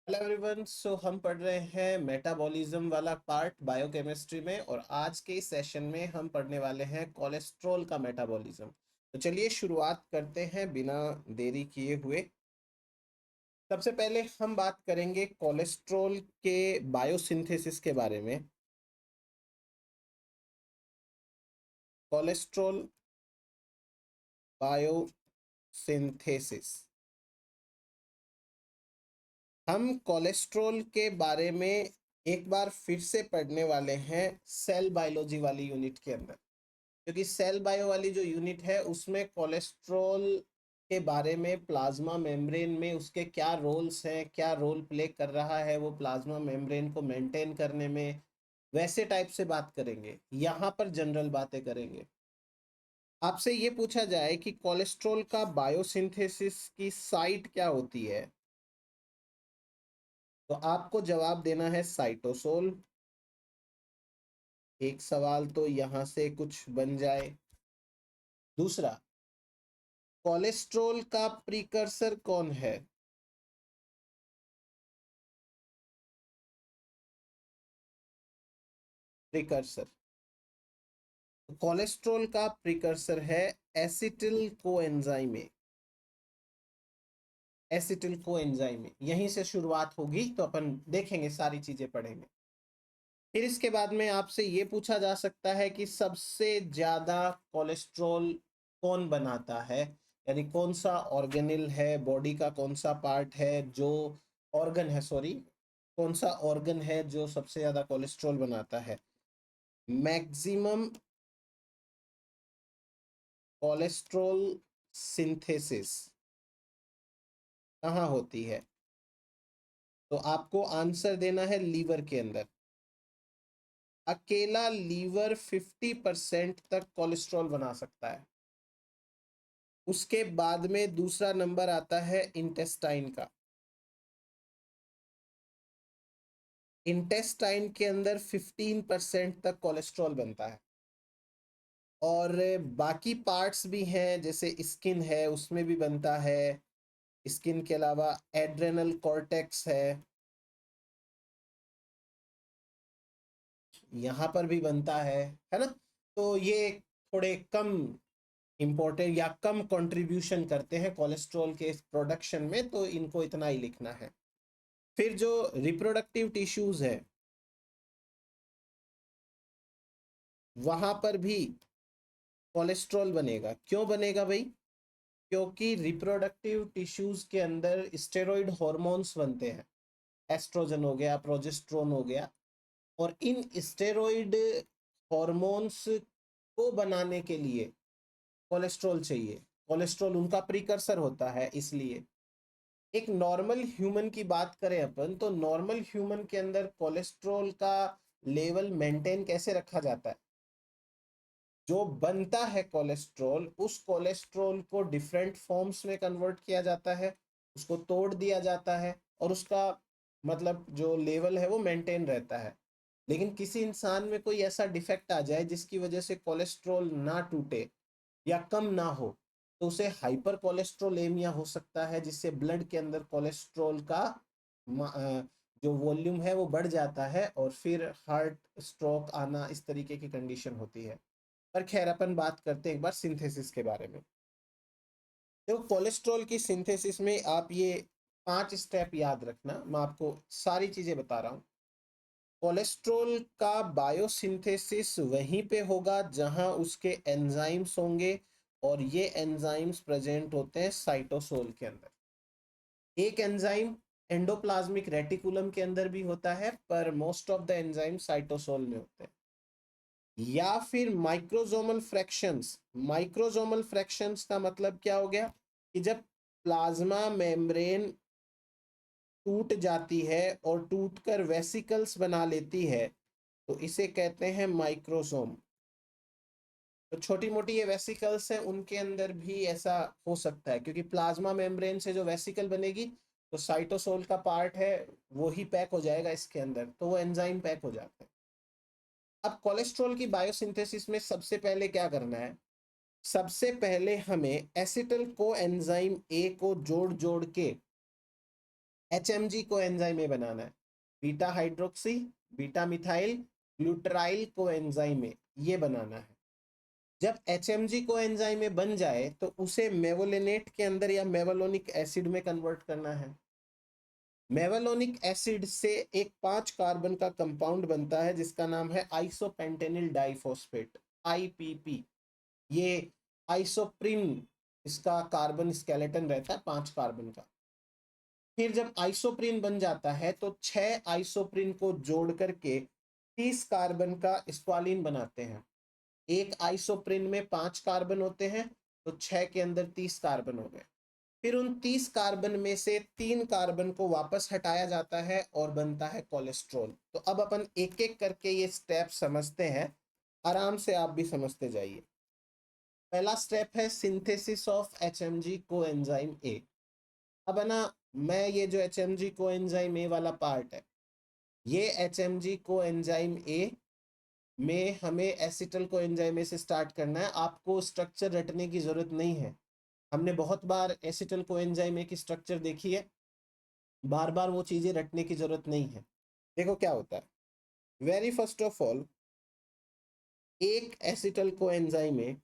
Hello everyone. हम पढ़ रहे हैं मेटाबॉलिज्म वाला पार्ट बायोकेमिस्ट्री में, और आज के इस सेशन में हम पढ़ने वाले हैं कोलेस्ट्रॉल का मेटाबॉलिज्म। तो चलिए शुरुआत करते हैं बिना देरी किए हुए। सबसे पहले हम बात करेंगे कोलेस्ट्रॉल के बायोसिंथेसिस के बारे में। Cholesterol biosynthesis. हम कोलेस्ट्रॉल के बारे में एक बार फिर से पढ़ने वाले हैं सेल बायोलॉजी वाली यूनिट के अंदर, क्योंकि सेल बायो वाली जो यूनिट है उसमें कोलेस्ट्रॉल के बारे में, प्लाज्मा मेम्ब्रेन में उसके क्या रोल्स हैं, क्या रोल प्ले कर रहा है वो प्लाज्मा मेम्ब्रेन को मेंटेन करने में, वैसे टाइप से बात करेंगे। यहाँ पर जनरल बातें करेंगे। आपसे ये पूछा जाए कि कोलेस्ट्रॉल का बायोसिंथेसिस की साइट क्या होती है, तो आपको जवाब देना है साइटोसोल। एक सवाल तो यहाँ से कुछ बन जाए। दूसरा, कोलेस्ट्रॉल का प्रीकर्सर कौन है? प्रीकर्सर, कोलेस्ट्रॉल का प्रीकर्सर है एसिटिल कोएंजाइम। एसिटिल कोएंजाइम यहीं से शुरुआत होगी, तो अपन देखेंगे, सारी चीजें पढ़ेंगे। फिर इसके बाद में आपसे ये पूछा जा सकता है कि सबसे ज्यादा कोलेस्ट्रॉल कौन बनाता है, यानी कौन सा ऑर्गेनिल है, बॉडी का कौन सा पार्ट है जो ऑर्गन है, सॉरी, कौन सा ऑर्गन है जो सबसे ज्यादा कोलेस्ट्रॉल बनाता है। मैक्सिमम कोलेस्ट्रॉल सिंथेसिस कहाँ होती है? तो आपको आंसर देना है लीवर के अंदर। अकेला लीवर 50% तक कोलेस्ट्रॉल बना सकता है। उसके बाद में दूसरा नंबर आता है इंटेस्टाइन का। इंटेस्टाइन के अंदर 15% तक कोलेस्ट्रॉल बनता है। और बाकी पार्ट्स भी हैं, जैसे स्किन है उसमें भी बनता है। स्किन के अलावा एड्रेनल कॉर्टेक्स है, यहाँ पर भी बनता है ना। तो ये थोड़े कम इम्पोर्टेंट या कम कंट्रीब्यूशन करते हैं कोलेस्ट्रॉल के प्रोडक्शन में, तो इनको इतना ही लिखना है। फिर जो रिप्रोडक्टिव टिश्यूज है वहां पर भी कोलेस्ट्रॉल बनेगा। क्यों बनेगा भाई? क्योंकि रिप्रोडक्टिव टिश्यूज के अंदर स्टेरॉइड हॉर्मोन्स बनते हैं। एस्ट्रोजन हो गया, प्रोजेस्ट्रोन हो गया, और इन स्टेरॉइड हॉर्मोन्स को बनाने के लिए कोलेस्ट्रॉल चाहिए। कोलेस्ट्रॉल उनका प्रीकर्सर होता है। इसलिए एक नॉर्मल ह्यूमन की बात करें अपन, तो नॉर्मल ह्यूमन के अंदर कोलेस्ट्रॉल का लेवल मेंटेन कैसे रखा जाता है? जो बनता है कोलेस्ट्रॉल, उस कोलेस्ट्रॉल को डिफरेंट फॉर्म्स में कन्वर्ट किया जाता है, उसको तोड़ दिया जाता है, और उसका मतलब जो लेवल है वो मेंटेन रहता है। लेकिन किसी इंसान में कोई ऐसा डिफेक्ट आ जाए जिसकी वजह से कोलेस्ट्रॉल ना टूटे या कम ना हो, तो उसे हाइपर कोलेस्ट्रोलेमिया हो सकता है, जिससे ब्लड के अंदर कोलेस्ट्रॉल का जो वॉल्यूम है वो बढ़ जाता है, और फिर हार्ट स्ट्रोक आना, इस तरीके की कंडीशन होती है। पर खैर, अपन बात करते हैं एक बार सिंथेसिस के बारे में। देखो, कोलेस्ट्रॉल की सिंथेसिस में आप ये 5 स्टेप याद रखना, मैं आपको सारी चीजें बता रहा हूँ। कोलेस्ट्रॉल का बायोसिंथेसिस वहीं पे होगा जहां उसके एंजाइम्स होंगे, और ये एंजाइम्स प्रेजेंट होते हैं साइटोसोल के अंदर। एक एंजाइम एंडोप्लाज्मिक रेटिकुलम के अंदर भी होता है, पर most of the enzyme cytosol में होते हैं। या फिर माइक्रोजोमल फ्रैक्शंस। माइक्रोजोमल फ्रैक्शंस का मतलब क्या हो गया कि जब प्लाज्मा मेम्ब्रेन टूट जाती है और टूटकर वेसिकल्स बना लेती है, तो इसे कहते हैं माइक्रोसोम। तो छोटी मोटी ये वेसिकल्स हैं, उनके अंदर भी ऐसा हो सकता है, क्योंकि प्लाज्मा मेम्ब्रेन से जो वेसिकल बनेगी, तो साइटोसोल का पार्ट है वो ही पैक हो जाएगा इसके अंदर, तो वो एंजाइम पैक हो जाता है। अब कोलेस्ट्रॉल की बायोसिंथेसिस में सबसे पहले क्या करना है? सबसे पहले हमें एसिटिल को एंजाइम ए को जोड़ जोड़ के HMG को एंजाइम में बनाना है, बीटा हाइड्रोक्सी, बीटा मिथाइल, ग्लूटराइल को एंजाइम में ये बनाना है। जब HMG को एंजाइम में बन जाए तो उसे मेवोलिनेट के अंदर या मेवलोनिक एसिड में कन्वर्ट करना है। मेवलोनिक एसिड से एक 5 कार्बन का कंपाउंड बनता है जिसका नाम है आइसोपेंटेनिल डाइफॉस्फेट, IPP। ये आइसोप्रिन, इसका कार्बन स्केलेटन रहता है 5 कार्बन का। फिर जब आइसोप्रिन बन जाता है तो 6 आइसोप्रिन को जोड़ करके 30 कार्बन का स्क्वालिन बनाते हैं। एक आइसोप्रिन में 5 कार्बन होते हैं तो 6 के अंदर 30 कार्बन हो गए। फिर उन 30 कार्बन में से 3 कार्बन को वापस हटाया जाता है और बनता है कोलेस्ट्रॉल। तो अब अपन एक एक करके ये स्टेप समझते हैं, आराम से आप भी समझते जाइए। पहला स्टेप है synthesis of HMG coenzyme A. अब है ना, मैं ये जो HMG कोएंजाइम ए वाला पार्ट है, ये HMG कोएंजाइम ए में हमें एसिटल कोएंजाइम ए से स्टार्ट करना है। आपको स्ट्रक्चर रटने की जरूरत नहीं है, हमने बहुत बार एसिटल कोएंजाइम ए की स्ट्रक्चर देखी है, बार बार वो चीजें रटने की जरूरत नहीं है। देखो क्या होता है, वेरी फर्स्ट ऑफ ऑल एक एसिटल कोएंजाइम ए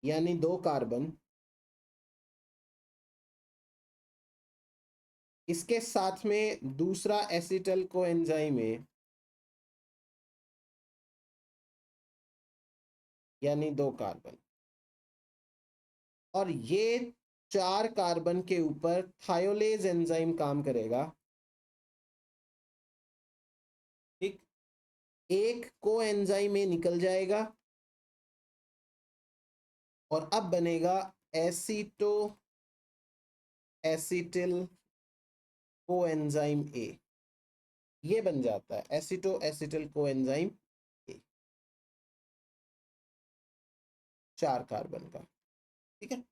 यानी 2 कार्बन, इसके साथ में दूसरा एसिटल कोएंजाइम ए यानी 2 कार्बन, और ये 4 कार्बन के ऊपर थायोलेज एंजाइम काम करेगा। ठीक, एक को एंजाइम में निकल जाएगा और अब बनेगा एसीटो एसिटिल कोएंजाइम ए। ये बन जाता है aceto acetyl coenzyme A, 4 carbon का। ठीक है,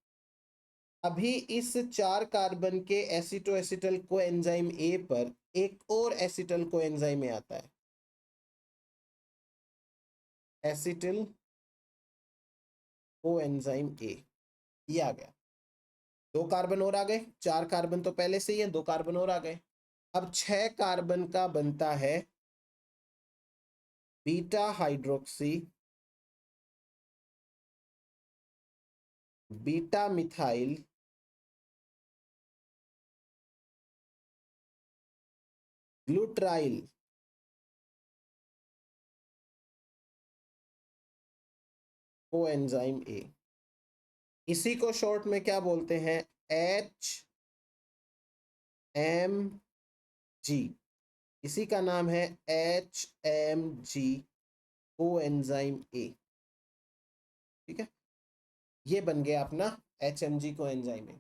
अभी इस 4 कार्बन के एसीटो एसिटिल कोएंजाइम ए पर एक और एसिटिल कोएंजाइम में आता है, एसिटिल कोएंजाइम ए। ये आ गया, 2 कार्बन और आ गए, 4 कार्बन तो पहले से ही है, 2 कार्बन और आ गए। अब 6 कार्बन का बनता है beta hydroxy, beta methyl, ग्लूट्राइल coenzyme A. इसी को शॉर्ट में क्या बोलते हैं, HMG। इसी का नाम है HMG कोएंजाइम ए। ठीक है, ये बन गया अपना HMG कोएंजाइम ए।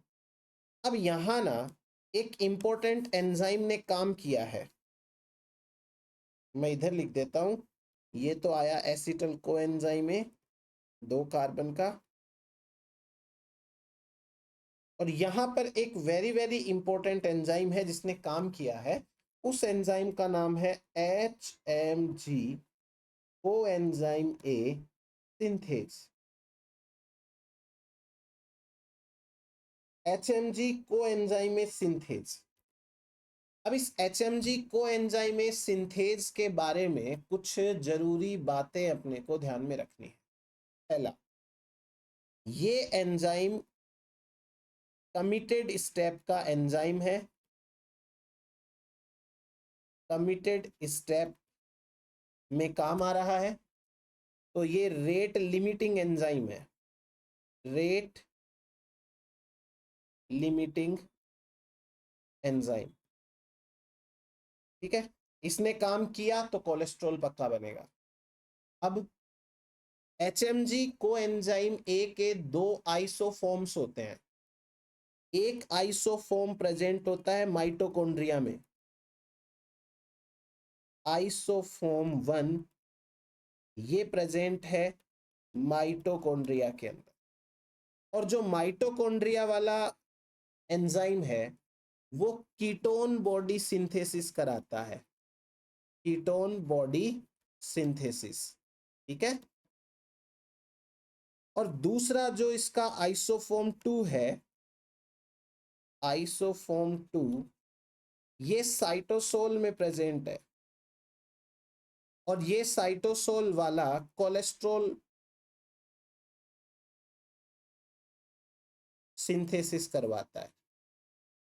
अब यहाँ ना एक इंपॉर्टेंट एंजाइम ने काम किया है, मैं इधर लिख देता हूं। ये तो आया एसिटल कोएंजाइम ए 2 कार्बन का, और यहाँ पर एक वेरी वेरी इंपॉर्टेंट एंजाइम है जिसने काम किया है। उस एंजाइम का नाम है HMG coenzyme A synthase. HMG coenzyme A synthase. अब इस HMG कोएंजाइम ए सिंथेज के बारे में कुछ जरूरी बातें अपने को ध्यान में रखनी है। पहला, ये एंजाइम कमिटेड स्टेप का एंजाइम है, कमिटेड स्टेप में काम आ रहा है, तो ये रेट लिमिटिंग एंजाइम है, रेट लिमिटिंग एंजाइम। ठीक है, इसने काम किया तो कोलेस्ट्रॉल पक्का बनेगा। अब HMG कोएंजाइम ए के 2 आइसोफॉर्म्स होते हैं। एक आइसोफॉर्म प्रेजेंट होता है माइटोकॉन्ड्रिया में, आइसोफॉर्म 1 ये प्रेजेंट है माइटोकॉन्ड्रिया के अंदर। और जो माइटोकॉन्ड्रिया वाला एंजाइम है वो कीटोन बॉडी सिंथेसिस कराता है, कीटोन बॉडी सिंथेसिस। ठीक है, और दूसरा जो इसका आइसोफॉर्म 2 है, आइसोफॉर्म 2, ये साइटोसोल में प्रेजेंट है और ये साइटोसोल वाला कोलेस्ट्रॉल सिंथेसिस करवाता है।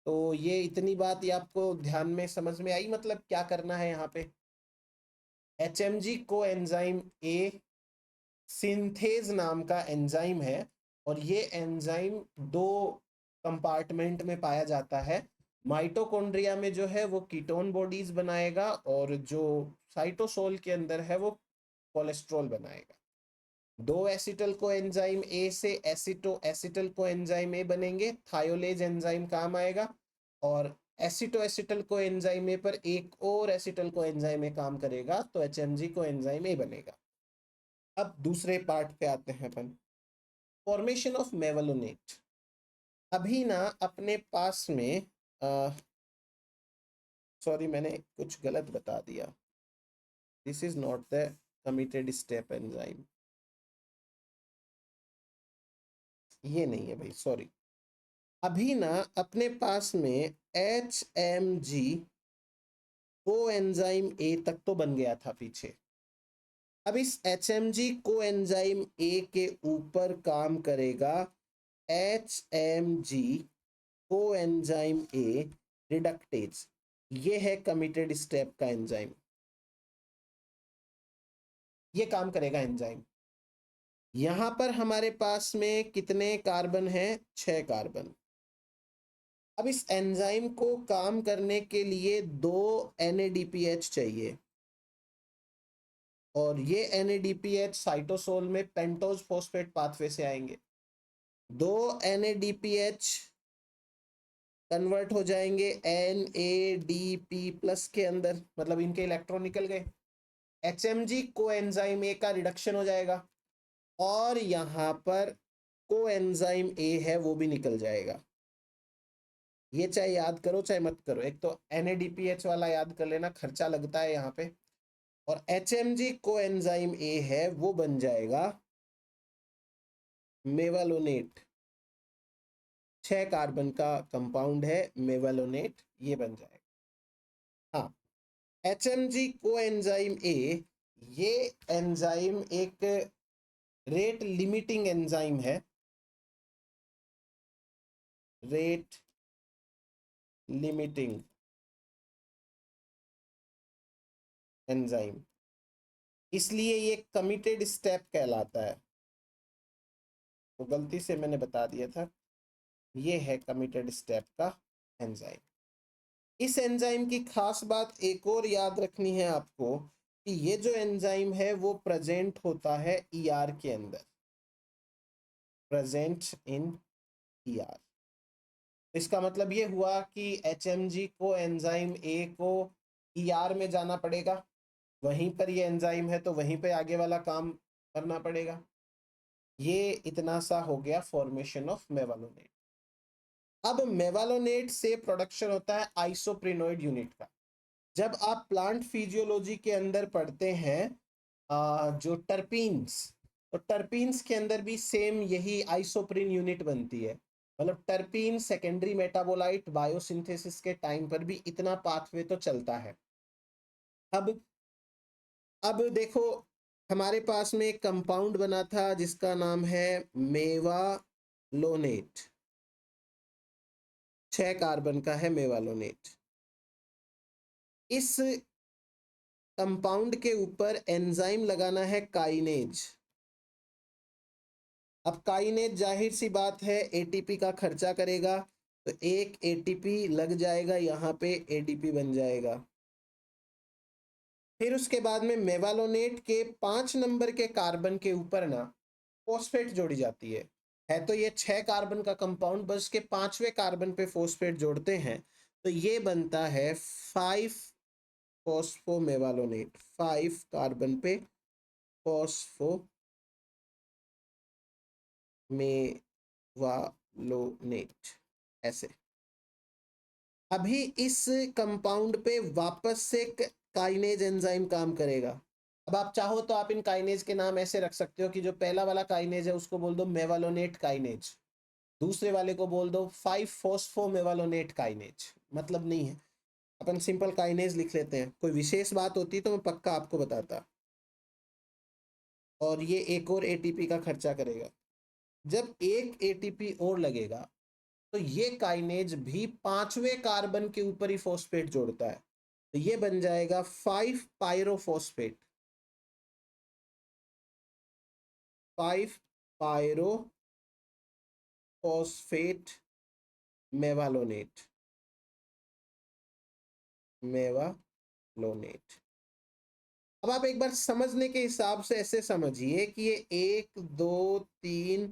तो ये इतनी बात ये आपको ध्यान में समझ में आई, मतलब क्या करना है यहाँ पे। HMG को एंजाइम ए सिंथेज नाम का एंजाइम है और ये एंजाइम दो कंपार्टमेंट में पाया जाता है। माइटोकॉन्ड्रिया में जो है वो कीटोन बॉडीज बनाएगा और जो साइटोसोल के अंदर है वो कोलेस्ट्रॉल बनाएगा। दो एसिटल को एंजाइम ए से एसिटो एसिटल को एंजाइम ए बनेंगे, थायोलेज एंजाइम काम आएगा। और एसिटो एसिटल को एंजाइम ए पर एक और एसिटल को एंजाइम ए काम करेगा, तो HMG को एंजाइम ए बनेगा। अब दूसरे पार्ट पे आते हैं अपन, फॉर्मेशन ऑफ मेवलोनेट। अभी ना अपने पास में सॉरी मैंने कुछ गलत बता दिया, this is not the committed step enzyme, ये नहीं है भाई, सॉरी। अभी ना अपने पास में HMG को एंजाइम ए तक तो बन गया था पीछे। अब इस HMG को एंजाइम ए के ऊपर काम करेगा HMG को एंजाइम ए रिडक्टेज। ये है कमिटेड स्टेप का एंजाइम, ये काम करेगा एंजाइम। यहां पर हमारे पास में कितने कार्बन हैं, 6 कार्बन। अब इस एंजाइम को काम करने के लिए 2 NADPH चाहिए और ये NADPH साइटोसोल में पेंटोज फॉस्फेट पाथवे से आएंगे। 2 NADPH कन्वर्ट हो जाएंगे NADP+ के अंदर, मतलब इनके इलेक्ट्रॉन निकल गए। HMG को एंजाइम ए का रिडक्शन हो जाएगा और यहाँ पर को एंजाइम ए है वो भी निकल जाएगा। ये चाहे याद करो चाहे मत करो, एक तो NADPH वाला याद कर लेना, खर्चा लगता है यहाँ पे। और HMG को एंजाइम ए है वो बन जाएगा मेवालोनेट, 6 कार्बन का कंपाउंड है मेवालोनेट, ये बन जाएगा। हाँ, HMG को एंजाइम ए, ये एंजाइम एक रेट लिमिटिंग एंजाइम है, रेट लिमिटिंग एंजाइम, इसलिए ये कमिटेड स्टेप कहलाता है। तो गलती से मैंने बता दिया था, ये है कमिटेड स्टेप का एंजाइम। इस एंजाइम की खास बात एक और याद रखनी है आपको कि ये जो एंजाइम है वो प्रेजेंट होता है ER के अंदर, प्रेजेंट इन ER। इसका मतलब ये हुआ कि HMG को एंजाइम ए को ER में जाना पड़ेगा, वहीं पर ये एंजाइम है तो वहीं पे आगे वाला काम करना पड़ेगा। ये इतना सा हो गया फॉर्मेशन ऑफ मेवालोनेट। अब मेवालोनेट से प्रोडक्शन होता है आइसोप्रेनोइड यूनिट का। जब आप प्लांट फिजियोलॉजी के अंदर पढ़ते हैं जो टर्पीन्स, तो टर्पीन्स के अंदर भी सेम यही आइसोप्रीन यूनिट बनती है। मतलब टर्पीन सेकेंडरी मेटाबोलाइट बायोसिंथेसिस के टाइम पर भी इतना पाथवे तो चलता है। अब देखो, हमारे पास में एक कंपाउंड बना था जिसका नाम है मेवालोनेट, 6 कार्बन का है मेवालोनेट। इस कंपाउंड के ऊपर एंजाइम लगाना है काइनेज। अब काइनेज जाहिर सी बात है ATP का खर्चा करेगा, तो एक ATP लग जाएगा, यहाँ पे ADP बन जाएगा। फिर उसके बाद में मेवालोनेट के 5 नंबर के कार्बन के ऊपर ना फॉस्फेट जोड़ी जाती है तो ये 6 कार्बन का कंपाउंड, बस के 5वें कार्बन पे फॉस्फेट जोड़ते हैं तो ये बनता है 5 फॉस्फोमेवालोनेट, 5 कार्बन पे फॉस्फोमेवालोनेट ऐसे। अभी इस कंपाउंड पे वापस से काइनेज एंजाइम काम करेगा, अब आप चाहो तो आप इन काइनेज के नाम ऐसे रख सकते हो कि जो पहला वाला काइनेज है उसको बोल दो मेवालोनेट काइनेज, दूसरे वाले को बोल दो 5 फोस्फोमेवालोनेट काइनेज, मतलब नहीं है, अपन सिंपल काइनेज लिख लेते हैं। कोई विशेष बात होती तो मैं पक्का आपको बताता। और ये एक और एटीपी का खर्चा करेगा। जब एक एटीपी और लगेगा तो ये काइनेज भी पांचवें कार्बन के ऊपर ही फॉस्फेट जोड़ता है, तो ये बन जाएगा 5 पायरोफॉस्फेट, 5 पायरोफॉस्फेट मेवालोनेट, मेवालोनेट। अब आप एक बार समझने के हिसाब से ऐसे समझिए कि ये 1 2 3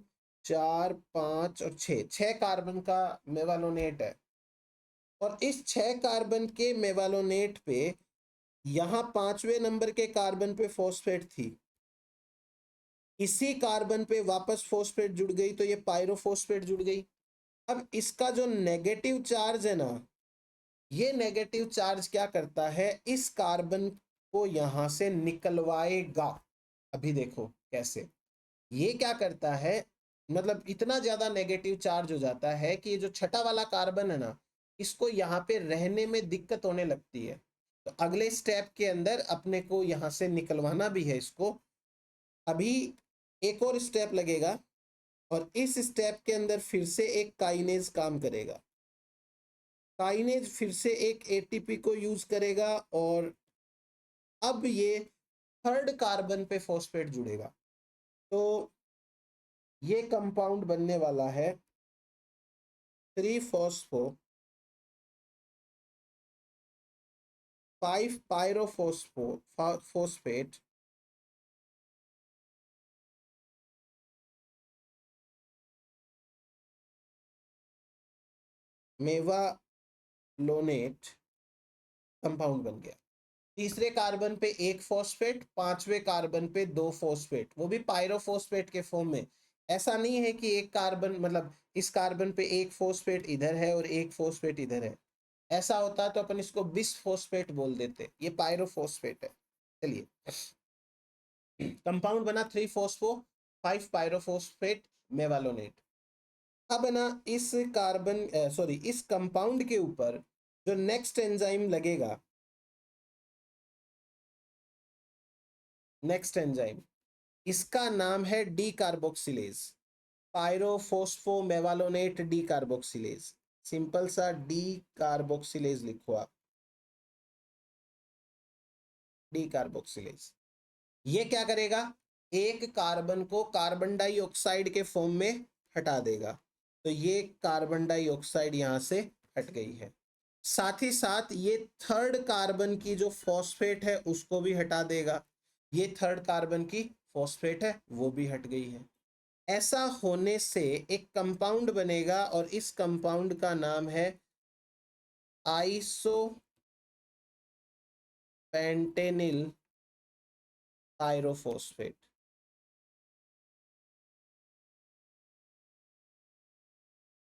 4 5 और 6, 6 कार्बन का मेवालोनेट है। और इस 6 कार्बन के मेवालोनेट पे यहाँ पांचवें नंबर के कार्बन पे फॉस्फेट थी, इसी कार्बन पे वापस फॉस्फेट जुड़ गई तो ये पायरोफॉस्फेट जुड़ गई। अब इसका जो नेगेटिव चार्ज है ना, ये नेगेटिव चार्ज क्या करता है, इस कार्बन को यहां से निकलवाएगा। अभी देखो कैसे ये क्या करता है, मतलब इतना ज्यादा नेगेटिव चार्ज हो जाता है कि ये जो छठा वाला कार्बन है ना, इसको यहाँ पे रहने में दिक्कत होने लगती है। तो अगले स्टेप के अंदर अपने को यहाँ से निकलवाना भी है इसको। अभी एक और स्टेप लगेगा और इस स्टेप के अंदर फिर से एक काइनेज काम करेगा। काइनेज फिर से एक एटीपी को यूज करेगा और अब ये थर्ड कार्बन पे फॉस्फेट जुड़ेगा। तो ये कंपाउंड बनने वाला है 3 फॉस्फो 5 पायरोफॉस्फो फॉस्फेट मेवालोनेट कंपाउंड बन गया। तीसरे कार्बन पे एक फॉस्फेट, पांचवें कार्बन पे दो फॉस्फेट, वो भी पायरोफॉस्फेट के फॉर्म में। ऐसा नहीं है कि एक कार्बन मतलब इस कार्बन पे एक फॉस्फेट इधर है और एक फॉस्फेट इधर है, ऐसा होता तो अपन इसको बिसफॉस्फेट बोल देते, ये पायरोफॉस्फेट है। चलिए कंपाउंड बना 3 फॉस्फो 5 पायरोफॉस्फेट मेवालोनेट। अब है ना इस कार्बन सॉरी इस कंपाउंड के ऊपर जो नेक्स्ट एंजाइम लगेगा, नेक्स्ट एंजाइम इसका नाम है decarboxylase, pyrophosphomevalonate decarboxylase. Simple सा डी कार्बोक्सिलेज लिखो आप, डी कार्बोक्सिलेज। ये क्या करेगा, एक कार्बन को कार्बन डाइऑक्साइड के फॉर्म में हटा देगा। तो ये कार्बन डाइऑक्साइड यहां से हट गई है। साथ ही साथ ये थर्ड कार्बन की जो फॉस्फेट है उसको भी हटा देगा। ये थर्ड कार्बन की फॉस्फेट है वो भी हट गई है। ऐसा होने से एक कंपाउंड बनेगा और इस कंपाउंड का नाम है आइसो पेंटेनिल पायरोफॉस्फेट।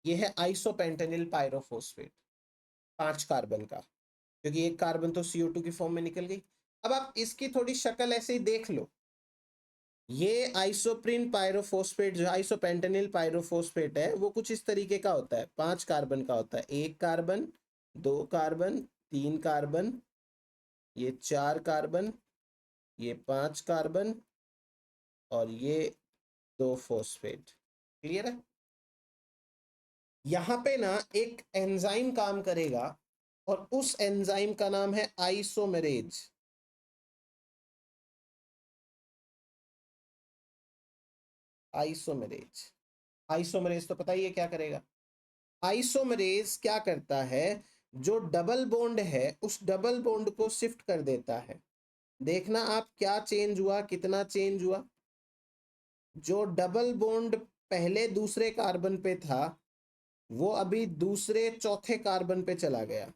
ये है आइसोपेंटेनिल पायरोफॉस्फेट 5 कार्बन का, क्योंकि एक कार्बन तो CO2 की फॉर्म में निकल गई। अब आप इसकी थोड़ी शक्ल ऐसे ही देख लो, ये आइसोप्रीन पायरोफॉस्फेट जो आइसोपेंटेनिल पायरोफॉस्फेट है वो कुछ इस तरीके का होता है, 5 कार्बन का होता है, एक कार्बन, दो कार्बन, तीन कार्बन, ये 4 कार्बन, ये 5 कार्बन और ये 2 फॉस्फेट। क्लियर है। यहाँ पे ना एक एंजाइम काम करेगा और उस एंजाइम का नाम है आइसोमेरेज। आइसोमेरेज, आइसोमेरेज तो पता ही है क्या करेगा। आइसोमेरेज क्या करता है, जो डबल बॉन्ड है उस डबल बॉन्ड को शिफ्ट कर देता है। देखना आप क्या चेंज हुआ, कितना चेंज हुआ। जो डबल बॉन्ड पहले दूसरे कार्बन पे था वो अभी दूसरे चौथे कार्बन पे चला गया।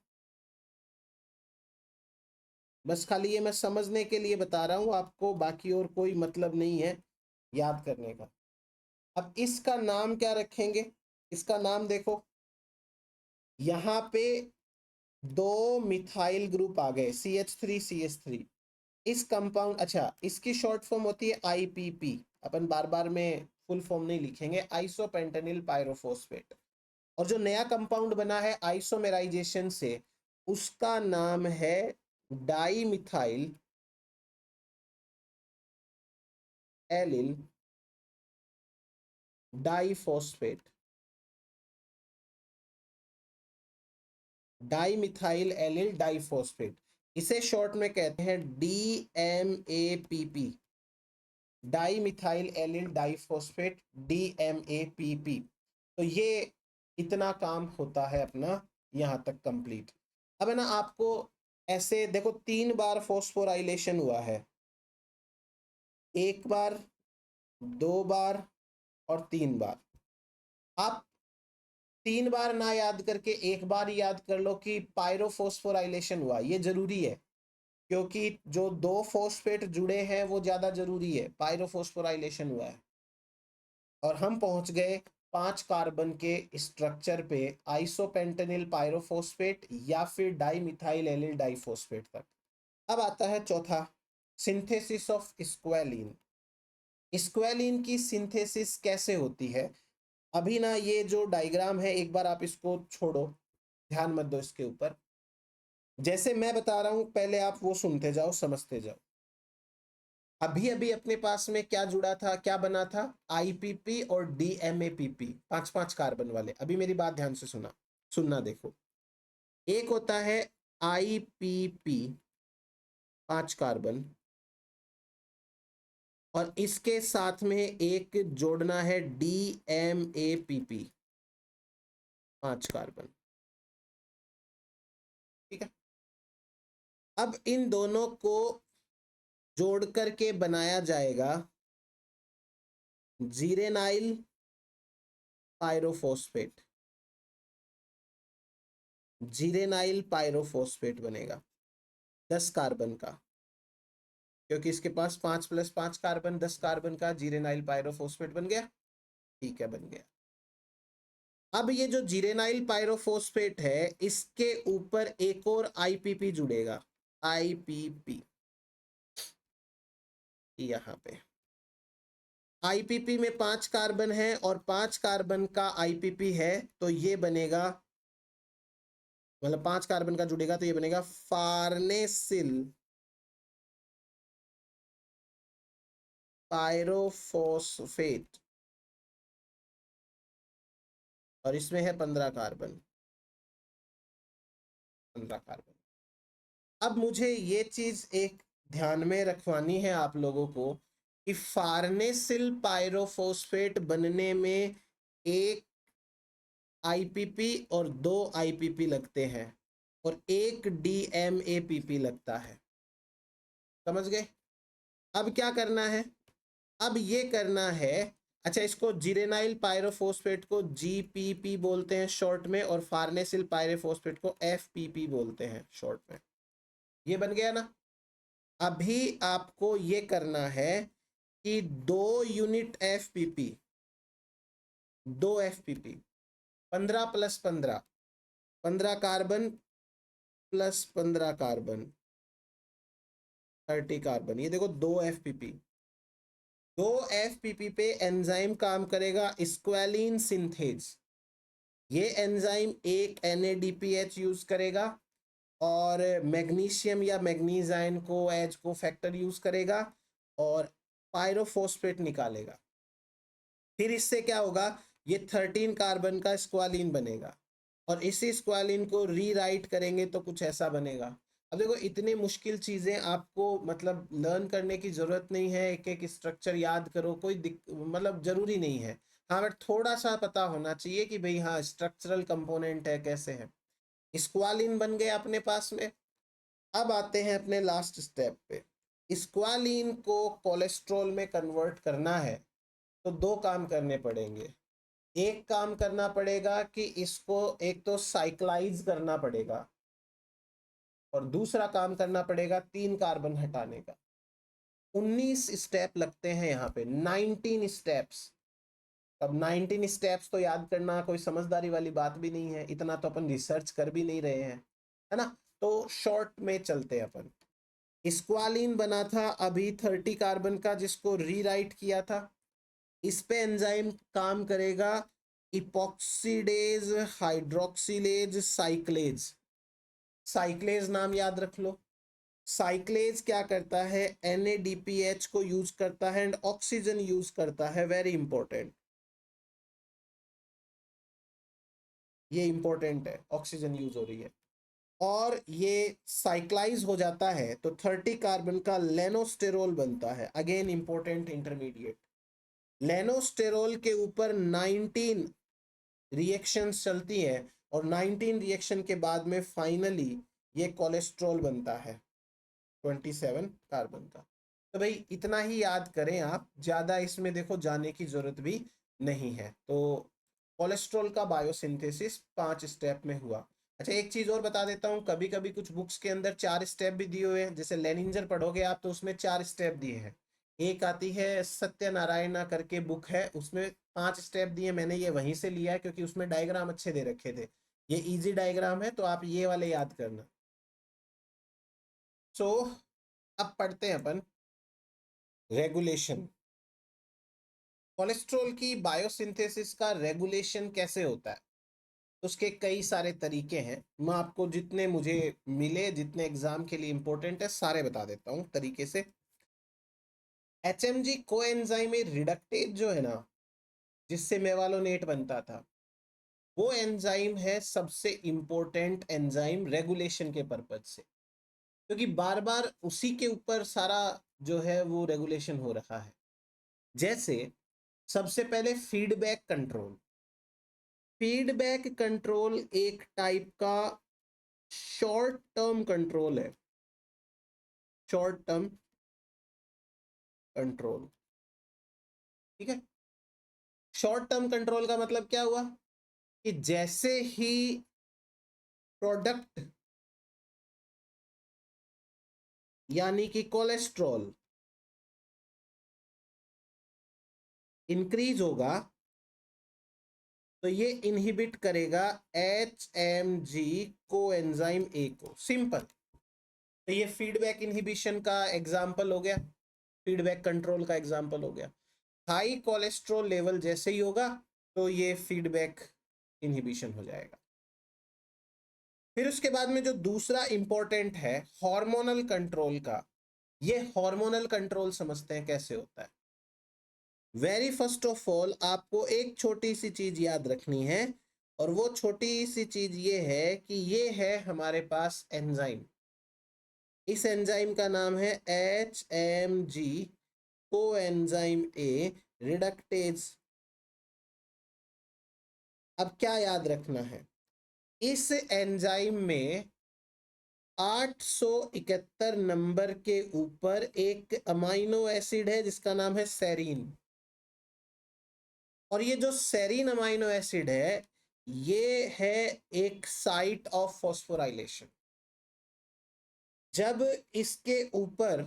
बस खाली ये मैं समझने के लिए बता रहा हूं आपको, बाकी और कोई मतलब नहीं है याद करने का। अब इसका नाम क्या रखेंगे, इसका नाम देखो, यहाँ पे दो मिथाइल ग्रुप आ गए CH3 CH3, इस कंपाउंड, अच्छा इसकी शॉर्ट फॉर्म होती है आईपीपी, अपन बार बार में फुल फॉर्म नहीं लिखेंगे, आइसोपेंटेनिल पायरोफॉस्फेट। और जो नया कंपाउंड बना है आइसोमेराइजेशन से, उसका नाम है dimethyl allyl diphosphate. Dimethyl allyl diphosphate, इसे शॉर्ट में कहते हैं DMAPP, dimethyl allyl diphosphate, DMAPP। तो ये इतना काम होता है अपना यहाँ तक कंप्लीट। अब है ना, आपको ऐसे देखो 3 बार फॉस्फोराइलेशन हुआ है, 1 बार, 2 बार और 3 बार। आप 3 बार ना याद करके 1 बार याद कर लो कि पायरोफॉस्फोराइलेशन हुआ, ये जरूरी है क्योंकि जो 2 फॉस्फेट जुड़े हैं वो ज्यादा जरूरी है, पायरोफॉस्फोराइलेशन हुआ है। और हम पहुंच गए 5 कार्बन के स्ट्रक्चर पे, आइसोपेंटेनिल पायरोफॉस्फेट या फिर डाईमिथाइल एलिल डाईफॉस्फेट तक। अब आता है चौथा, सिंथेसिस ऑफ स्क्वेलिन। स्क्वेलिन की सिंथेसिस कैसे होती है? अभी ना ये जो डायग्राम है, एक बार आप इसको छोड़ो, ध्यान मत दो इसके ऊपर, जैसे मैं बता रहा हूं पहले आप वो सुनते जाओ, समझते जाओ। अभी अभी अपने पास में क्या जुड़ा था, क्या बना था? आईपीपी और डीएमएपीपी, 5 5 कार्बन वाले। अभी मेरी बात ध्यान से सुनना देखो, एक होता है आईपीपी 5 कार्बन, और इसके साथ में एक जोड़ना है डीएमएपीपी 5 कार्बन। ठीक है, अब इन दोनों को जोड़ करके बनाया जाएगा जीरेनाइल पायरोफॉस्फेट। जीरेनाइल पायरोफॉस्फेट बनेगा 10 कार्बन का, क्योंकि इसके पास 5 + 5 कार्बन, 10 कार्बन का जीरेनाइल पायरोफॉस्फेट बन गया। ठीक है, बन गया। अब ये जो जीरेनाइल पायरोफॉस्फेट है, इसके ऊपर एक और आईपीपी जुड़ेगा, आईपीपी यहां पे। आईपीपी में 5 कार्बन है और 5 कार्बन का आईपीपी है, तो ये बनेगा, मतलब 5 कार्बन का जुड़ेगा तो ये बनेगा फार्नेसिल पायरोफॉस्फेट, और इसमें है 15 कार्बन, 15 कार्बन। अब मुझे ये चीज एक ध्यान में रखवानी है आप लोगों को कि फार्नेसिल पायरोफॉस्फेट बनने में एक आईपीपी और 2 आईपीपी लगते हैं और एक डीएमएपीपी लगता है। समझ गए? अब क्या करना है? अब ये करना है, अच्छा इसको जीरेनाइल पायरोफॉस्फेट को जीपीपी बोलते हैं शॉर्ट में, और फार्नेसिल पायरोफॉस्फेट को एफपीपी बोलते हैं शॉर्ट में। ये बन गया ना? अभी आपको ये करना है कि 2 unit FPP, 2 FPP, 15 + 15, 15 carbon plus 15 carbon, 30 carbon. ये देखो 2 एफपीपी, 2 एफपीपी पे एंजाइम काम करेगा स्क्वेलिन सिंथेज। ये एंजाइम एक NADPH यूज करेगा और मैग्नीशियम या मैग्नीजाइन को एज को फैक्टर यूज करेगा और पायरोफॉस्फेट निकालेगा। फिर इससे क्या होगा, ये 13 कार्बन का स्क्वालिन बनेगा, और इसी स्क्वालिन को रीराइट करेंगे तो कुछ ऐसा बनेगा। अब देखो, इतनी मुश्किल चीजें आपको मतलब लर्न करने की जरूरत नहीं है, एक एक स्ट्रक्चर याद करो, कोई मतलब जरूरी नहीं है। हाँ, बट थोड़ा सा पता होना चाहिए कि भाई हाँ स्ट्रक्चरल कंपोनेंट है, कैसे है। स्क्वालिन बन गया अपने पास में। अब आते हैं अपने लास्ट स्टेप पे। स्क्वालिन को कोलेस्ट्रॉल में कन्वर्ट करना है तो 2 काम करने पड़ेंगे। एक काम करना पड़ेगा कि इसको एक तो साइक्लाइज करना पड़ेगा, और दूसरा काम करना पड़ेगा 3 कार्बन हटाने का। 19 स्टेप लगते हैं यहाँ पे, 19 स्टेप्स। अब 19 स्टेप्स तो याद करना कोई समझदारी वाली बात भी नहीं है, इतना तो अपन रिसर्च कर भी नहीं रहे हैं, है ना। तो शॉर्ट में चलते हैं अपन। स्क्वालिन बना था अभी 30 कार्बन का, जिसको रीराइट किया था। इस पे एंजाइम काम करेगा इपॉक्सीडेज हाइड्रोक्सिलेज साइक्लेज। साइक्लेज नाम याद रख लो। साइक्लेज क्या करता है, NADPH को यूज करता है एंड ऑक्सीजन यूज करता है, वेरी इंपॉर्टेंट, ये इंपॉर्टेंट है, ऑक्सीजन यूज हो रही है। और ये साइक्लाइज हो जाता है तो 30 कार्बन का लेनोस्टेरोल बनता है, अगेन इंपॉर्टेंट इंटरमीडिएट। लेनोस्टेरोल के ऊपर 19 रिएक्शंस चलती है और 19 रिएक्शन के बाद में फाइनली ये कोलेस्ट्रॉल बनता है 27 कार्बन का। तो भाई इतना ही याद करें आप, ज़्यादा इसमें देखो जाने की ज़रूरत भी नहीं है। तो कोलेस्ट्रॉल का बायोसिंथेसिस 5 स्टेप में हुआ। अच्छा एक चीज़ और बता देता हूँ, कभी कभी कुछ बुक्स के अंदर 4 स्टेप भी दिए हुए हैं, जैसे लेनिंजर पढ़ोगे आप तो उसमें 4 स्टेप दिए हैं। एक आती है सत्यनारायणा करके बुक है, उसमें 5 स्टेप दिए, मैंने ये वहीं से लिया है क्योंकि उसमें डायग्राम अच्छे दे रखे थे। ये इजी डायग्राम है तो आप ये वाले याद करना। सो अब पढ़ते हैं अपन रेगुलेशन। कोलेस्ट्रॉल की बायोसिंथेसिस का रेगुलेशन कैसे होता है, उसके कई सारे तरीके हैं। मैं आपको जितने मुझे मिले, जितने एग्जाम के लिए इंपॉर्टेंट है, सारे बता देता हूँ तरीके से। HMG कोएंजाइम रिडक्टेज जो है ना, जिससे मेवालोनेट बनता था, वो एंजाइम है सबसे इंपॉर्टेंट एंजाइम रेगुलेशन के पर्पज से, क्योंकि बार बार उसी के ऊपर सारा जो है वो रेगुलेशन हो रहा है। जैसे सबसे पहले फीडबैक कंट्रोल। फीडबैक कंट्रोल एक टाइप का शॉर्ट टर्म कंट्रोल है, शॉर्ट टर्म कंट्रोल, ठीक है। शॉर्ट टर्म कंट्रोल का मतलब क्या हुआ कि जैसे ही प्रोडक्ट यानी कि कोलेस्ट्रॉल इंक्रीज होगा तो ये इनहिबिट करेगा HMG कोएंजाइम ए को, सिंपल। तो ये फीडबैक इनहिबिशन का एग्जांपल हो गया, फीडबैक कंट्रोल का एग्जांपल हो गया। हाई कोलेस्ट्रॉल लेवल जैसे ही होगा तो ये फीडबैक इनहिबिशन हो जाएगा। फिर उसके बाद में जो दूसरा इंपॉर्टेंट है हार्मोनल कंट्रोल का, ये हार्मोनल कंट्रोल समझते हैं कैसे होता है। वेरी फर्स्ट ऑफ ऑल आपको एक छोटी सी चीज याद रखनी है, और वो छोटी सी चीज ये है कि ये है हमारे पास एंजाइम। इस एंजाइम का नाम है HMG कोएंजाइम ए रिडक्टेज। अब क्या याद रखना है, इस एंजाइम में 871 नंबर के ऊपर एक अमाइनो एसिड है जिसका नाम है सेरीन। और ये जो सेरीन अमाइनो एसिड है, ये है एक साइट ऑफ फॉस्फोराइलेशन। जब इसके ऊपर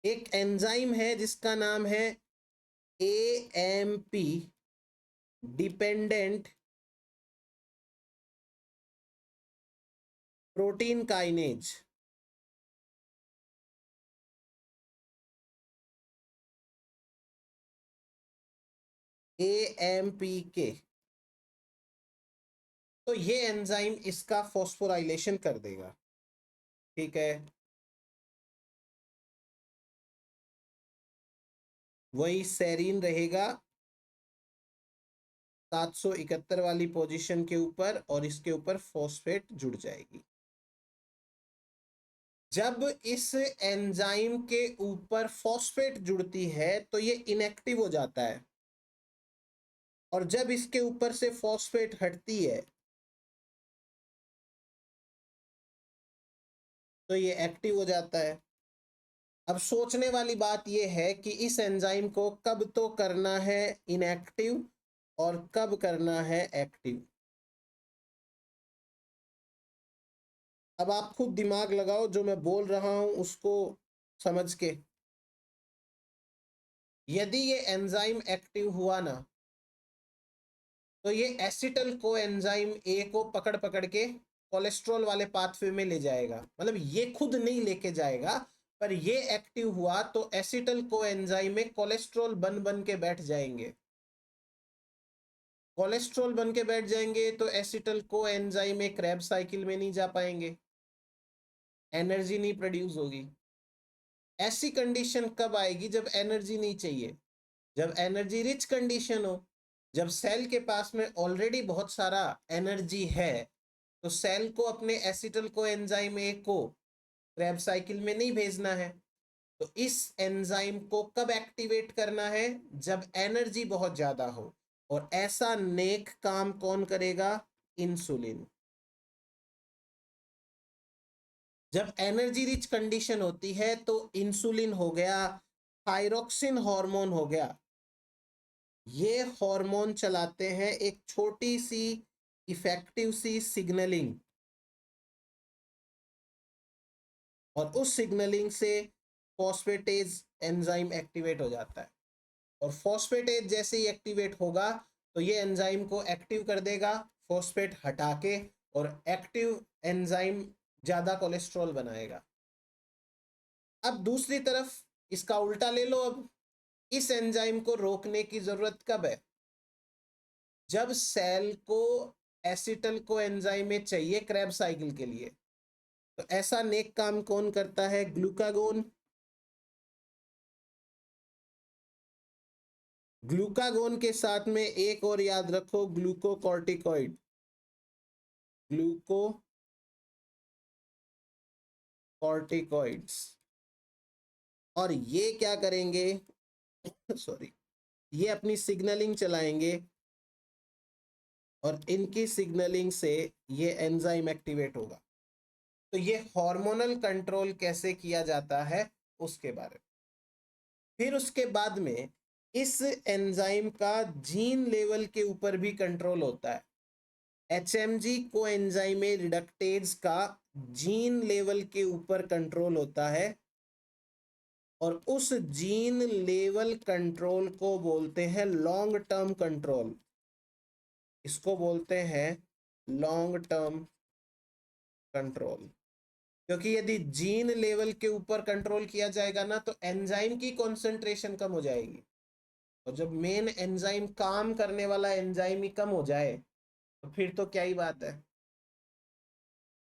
एक एंजाइम है जिसका नाम है AMP dependent protein kinase, AMPK, तो ये एंजाइम इसका फॉस्फोराइलेशन कर देगा, ठीक है। वही सेरीन रहेगा 771 वाली पोजीशन के ऊपर और इसके ऊपर फॉस्फेट जुड़ जाएगी। जब इस एंजाइम के ऊपर फॉस्फेट जुड़ती है तो ये इनएक्टिव हो जाता है, और जब इसके ऊपर से फॉस्फेट हटती है तो ये एक्टिव हो जाता है। अब सोचने वाली बात यह है कि इस एंजाइम को कब तो करना है इनएक्टिव और कब करना है एक्टिव। अब आप खुद दिमाग लगाओ, जो मैं बोल रहा हूं उसको समझ के। यदि ये एंजाइम एक्टिव हुआ ना, तो ये एसिटल को एंजाइम ए को पकड़ पकड़ के कोलेस्ट्रॉल वाले पाथवे में ले जाएगा, मतलब ये खुद नहीं लेके जाएगा, पर ये एक्टिव हुआ तो एसिटल कोएंजाइम में कोलेस्ट्रॉल बन बन के बैठ जाएंगे। कोलेस्ट्रॉल बन के बैठ जाएंगे तो एसिटल कोएंजाइम में क्रैब साइकिल में नहीं जा पाएंगे, एनर्जी नहीं प्रोड्यूस होगी। ऐसी कंडीशन कब आएगी? जब एनर्जी नहीं चाहिए, जब एनर्जी रिच कंडीशन हो, जब सेल के पास में ऑलरेडी बहुत सारा एनर्जी है, तो सेल को अपने एसिटल कोएंजाइम ए को क्रैब साइकिल में नहीं भेजना है। तो इस एंजाइम को कब एक्टिवेट करना है? जब एनर्जी बहुत ज्यादा हो। और ऐसा नेक काम कौन करेगा? इंसुलिन। जब एनर्जी रिच कंडीशन होती है तो इंसुलिन हो गया, थायरोक्सिन हार्मोन हो गया, ये हार्मोन चलाते हैं एक छोटी सी इफेक्टिव सी सिग्नलिंग, और उस सिग्नलिंग से फॉस्फेटेज एंजाइम एक्टिवेट हो जाता है। और फॉस्फेटेज जैसे ही एक्टिवेट होगा तो ये एंजाइम को एक्टिव कर देगा, फॉस्फेट हटा के, और एक्टिव एंजाइम ज्यादा कोलेस्ट्रॉल बनाएगा। अब दूसरी तरफ इसका उल्टा ले लो। अब इस एंजाइम को रोकने की जरूरत कब है? जब सेल को एसिटल को एंजाइम में चाहिए क्रैब साइकिल के लिए। तो ऐसा नेक काम कौन करता है? ग्लूकागोन। ग्लूकागोन के साथ में एक और याद रखो, ग्लूकोकॉर्टिकॉइड। ग्लूकोकॉर्टिकॉइड्स। और ये क्या करेंगे? सॉरी, ये अपनी सिग्नलिंग चलाएंगे, और इनकी सिग्नलिंग से ये एंजाइम एक्टिवेट होगा। तो ये हार्मोनल कंट्रोल कैसे किया जाता है उसके बारे में। फिर उसके बाद में इस एंजाइम का जीन लेवल के ऊपर भी कंट्रोल होता है। HMG को एंजाइम रिडक्टेज का जीन लेवल के ऊपर कंट्रोल होता है, और उस जीन लेवल कंट्रोल को बोलते हैं लॉन्ग टर्म कंट्रोल। इसको बोलते हैं लॉन्ग टर्म कंट्रोल। क्योंकि यदि जीन लेवल के ऊपर कंट्रोल किया जाएगा ना, तो एंजाइम की कॉन्सेंट्रेशन कम हो जाएगी, और जब मेन एंजाइम काम करने वाला एंजाइम ही कम हो जाए तो फिर तो क्या ही बात है।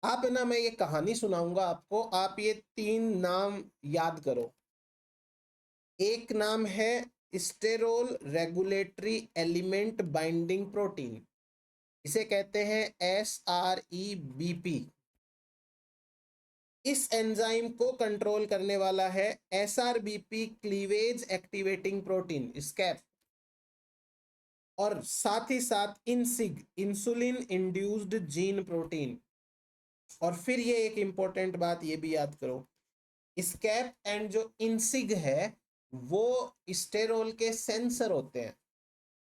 आप ना, मैं ये कहानी सुनाऊंगा आपको, आप ये 3 नाम याद करो। एक नाम है sterol regulatory element binding protein, इसे कहते हैं SREBP। इस एंजाइम को कंट्रोल करने वाला है SRBP क्लीवेज एक्टिवेटिंग प्रोटीन, स्कैप। और साथ ही साथ इनसिग, इंसुलिन इंड्यूस्ड जीन प्रोटीन। और फिर ये एक इंपॉर्टेंट बात ये भी याद करो, स्कैप एंड जो इनसिग है वो स्टेरोल के सेंसर होते हैं।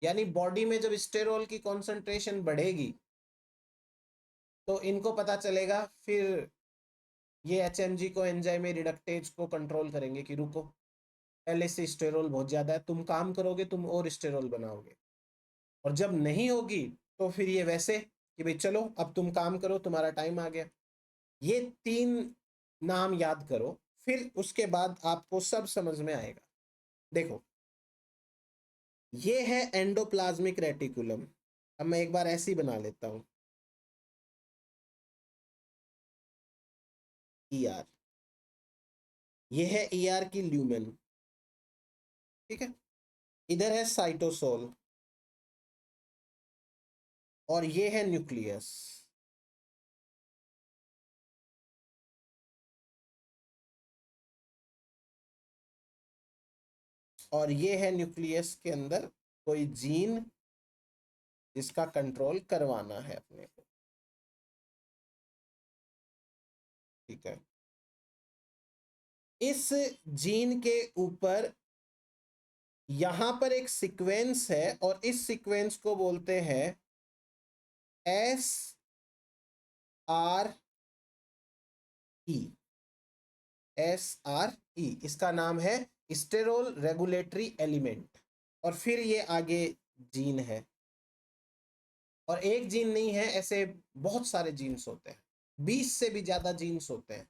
यानी बॉडी में जब स्टेरोल की कॉन्सेंट्रेशन बढ़ेगी तो इनको पता चलेगा, फिर ये HMG को एंजाइम रिडक्टेज को कंट्रोल करेंगे कि रुको, पहले से स्टेरोल बहुत ज्यादा है, तुम काम करोगे, तुम और स्टेरोल बनाओगे। और जब नहीं होगी तो फिर ये वैसे कि भाई चलो अब तुम काम करो, तुम्हारा टाइम आ गया। ये 3 नाम याद करो, फिर उसके बाद आपको सब समझ में आएगा। देखो, ये है एंडोप्लाज्मिक रेटिकुलम। अब मैं एक बार ऐसे ही बना लेता हूं, ER। ये है ER की ल्यूमेन, ठीक है। इधर है साइटोसोल, और ये है न्यूक्लियस। और ये है न्यूक्लियस के अंदर कोई जीन जिसका कंट्रोल करवाना है अपने को, ठीक है। इस जीन के ऊपर यहां पर एक सीक्वेंस है, और इस सीक्वेंस को बोलते हैं SRE। SRE इसका नाम है स्टेरोल रेगुलेटरी एलिमेंट। और फिर ये आगे जीन है, और एक जीन नहीं है, ऐसे बहुत सारे जीन्स होते हैं, 20 से भी ज्यादा जीन्स होते हैं।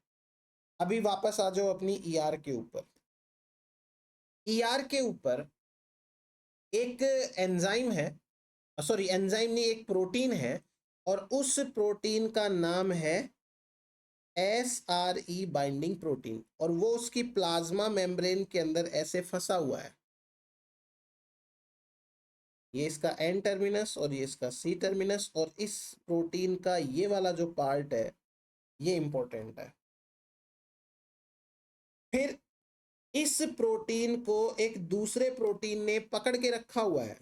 अभी वापस आ जाओ अपनी ईआर के ऊपर। ईआर के ऊपर एक एंजाइम है, सॉरी एंजाइम नहीं, एक प्रोटीन है, और उस प्रोटीन का नाम है SRE बाइंडिंग प्रोटीन, और वो उसकी प्लाज्मा मेम्ब्रेन के अंदर ऐसे फंसा हुआ है। ये इसका एन टर्मिनस और ये इसका सी टर्मिनस, और इस प्रोटीन का ये वाला जो पार्ट है ये इंपॉर्टेंट है। फिर इस प्रोटीन को एक दूसरे प्रोटीन ने पकड़ के रखा हुआ है,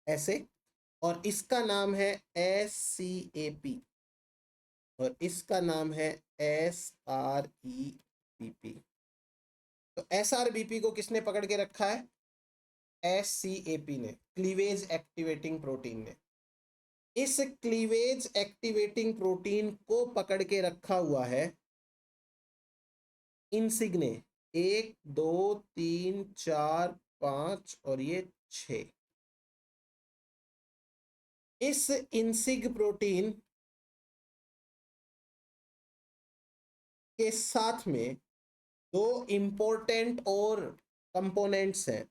ऐसे, और इसका नाम है SCAP और इसका नाम है SREBP। तो SRBP को किसने पकड़ के रखा है? SCAP ने, क्लीवेज एक्टिवेटिंग प्रोटीन ने। इस क्लीवेज एक्टिवेटिंग प्रोटीन को पकड़ के रखा हुआ है इनसिग ने, 1 2 3 4 5 और ये 6। इस इनसिग प्रोटीन के साथ में दो इंपॉर्टेंट और कंपोनेंट्स हैं।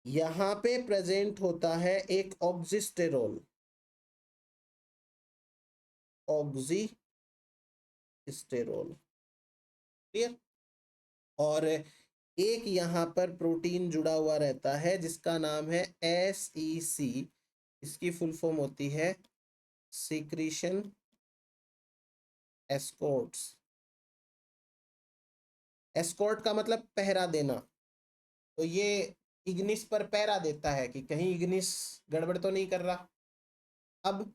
यहां पे प्रेजेंट होता है एक ऑक्सिस्टेरोल, ऑक्सीस्टेरोल, क्लियर। और एक यहां पर प्रोटीन जुड़ा हुआ रहता है जिसका नाम है SEC। इसकी फुल फॉर्म होती है सीक्रीशन एस्कॉर्ट्स। एस्कॉर्ट का मतलब पहरा देना, तो ये इग्निस पर पहरा देता है कि कहीं इग्निस गड़बड़ तो नहीं कर रहा। अब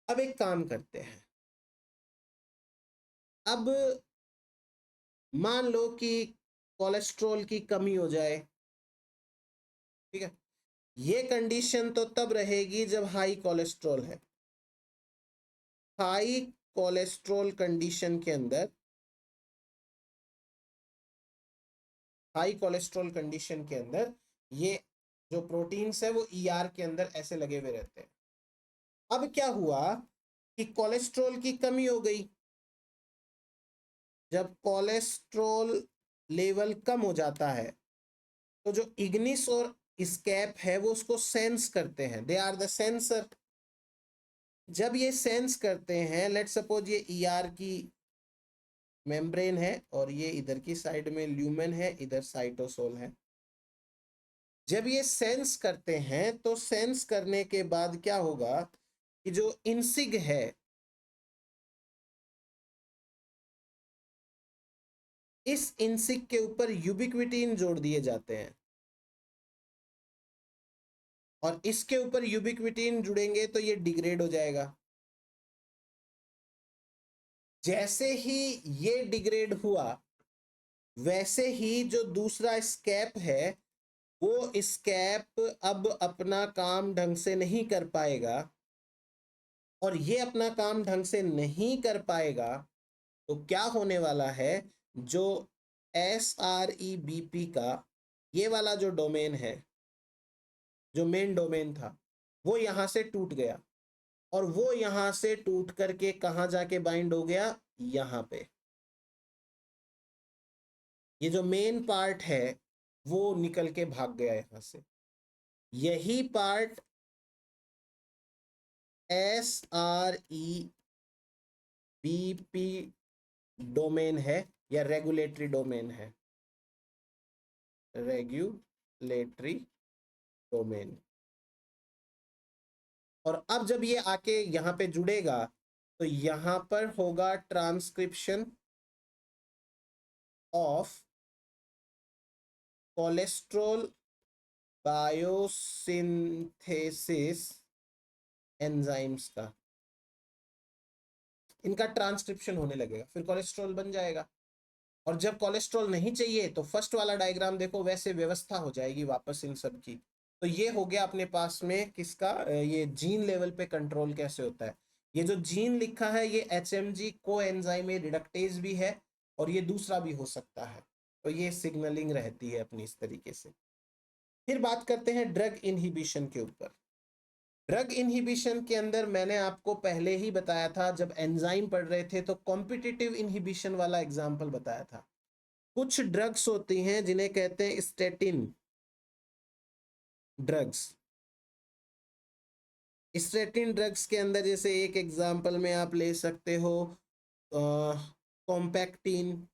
एक काम करते हैं। अब मान लो कि कोलेस्ट्रॉल की कमी हो जाए, ठीक है। ये कंडीशन तो तब रहेगी जब हाई कोलेस्ट्रॉल है। हाई कोलेस्ट्रॉल कंडीशन के अंदर, हाई कोलेस्ट्रॉल कंडीशन के अंदर ये जो प्रोटीन्स है वो ईआर के अंदर ऐसे लगे हुए रहते हैं। अब क्या हुआ कि कोलेस्ट्रॉल की कमी हो गई। जब कोलेस्ट्रॉल लेवल कम हो जाता है तो जो इग्निस और स्कैप है वो उसको सेंस करते हैं, दे आर द सेंसर। जब ये सेंस करते हैं, लेट सपोज ये ईआर की मेम्ब्रेन है और ये इधर की साइड में ल्यूमेन है, इधर साइटोसोल है। जब ये सेंस करते हैं तो सेंस करने के बाद क्या होगा कि जो इनसिग है, इस इनसिग के ऊपर यूबिक्विटीन जोड़ दिए जाते हैं, और इसके ऊपर यूबिक्विटीन जुड़ेंगे तो ये डिग्रेड हो जाएगा। जैसे ही ये डिग्रेड हुआ, वैसे ही जो दूसरा स्कैप है वो स्कैप अब अपना काम ढंग से नहीं कर पाएगा, और ये अपना काम ढंग से नहीं कर पाएगा तो क्या होने वाला है, जो SREBP का ये वाला जो डोमेन है, जो मेन डोमेन था, वो यहां से टूट गया, और वो यहां से टूट करके कहां जाके बाइंड हो गया, यहां पे। ये जो मेन पार्ट है वो निकल के भाग गया यहां से। यही पार्ट SREBP डोमेन है या रेगुलेटरी डोमेन है, रेगुलेटरी डोमेन। और अब जब ये आके यहाँ पे जुड़ेगा तो यहाँ पर होगा transcription of cholesterol biosynthesis enzymes का, इनका ट्रांसक्रिप्शन होने लगेगा, फिर कोलेस्ट्रॉल बन जाएगा। और जब कोलेस्ट्रॉल नहीं चाहिए तो फर्स्ट वाला डायग्राम देखो, वैसे व्यवस्था हो जाएगी वापस इन सब की। तो ये हो गया अपने पास में किसका, ये जीन लेवल पे कंट्रोल कैसे होता है। ये जो जीन लिखा है ये HMG को एंजाइम रिडक्टेज भी है और ये दूसरा भी हो सकता है, तो ये सिग्नलिंग रहती है अपनी इस तरीके से। फिर बात करते हैं ड्रग इनहिबिशन के ऊपर। ड्रग इनहिबिशन के अंदर मैंने आपको पहले ही बताया था जब एंजाइम पढ़ रहे थे, तो कॉम्पिटिटिव इनहिबिशन वाला एग्जांपल बताया था। कुछ ड्रग्स होती हैं जिन्हें कहते हैं स्टेटिन ड्रग्स। स्टेटिन ड्रग्स के अंदर जैसे एक एग्जांपल में आप ले सकते हो कॉम्पैक्टिन,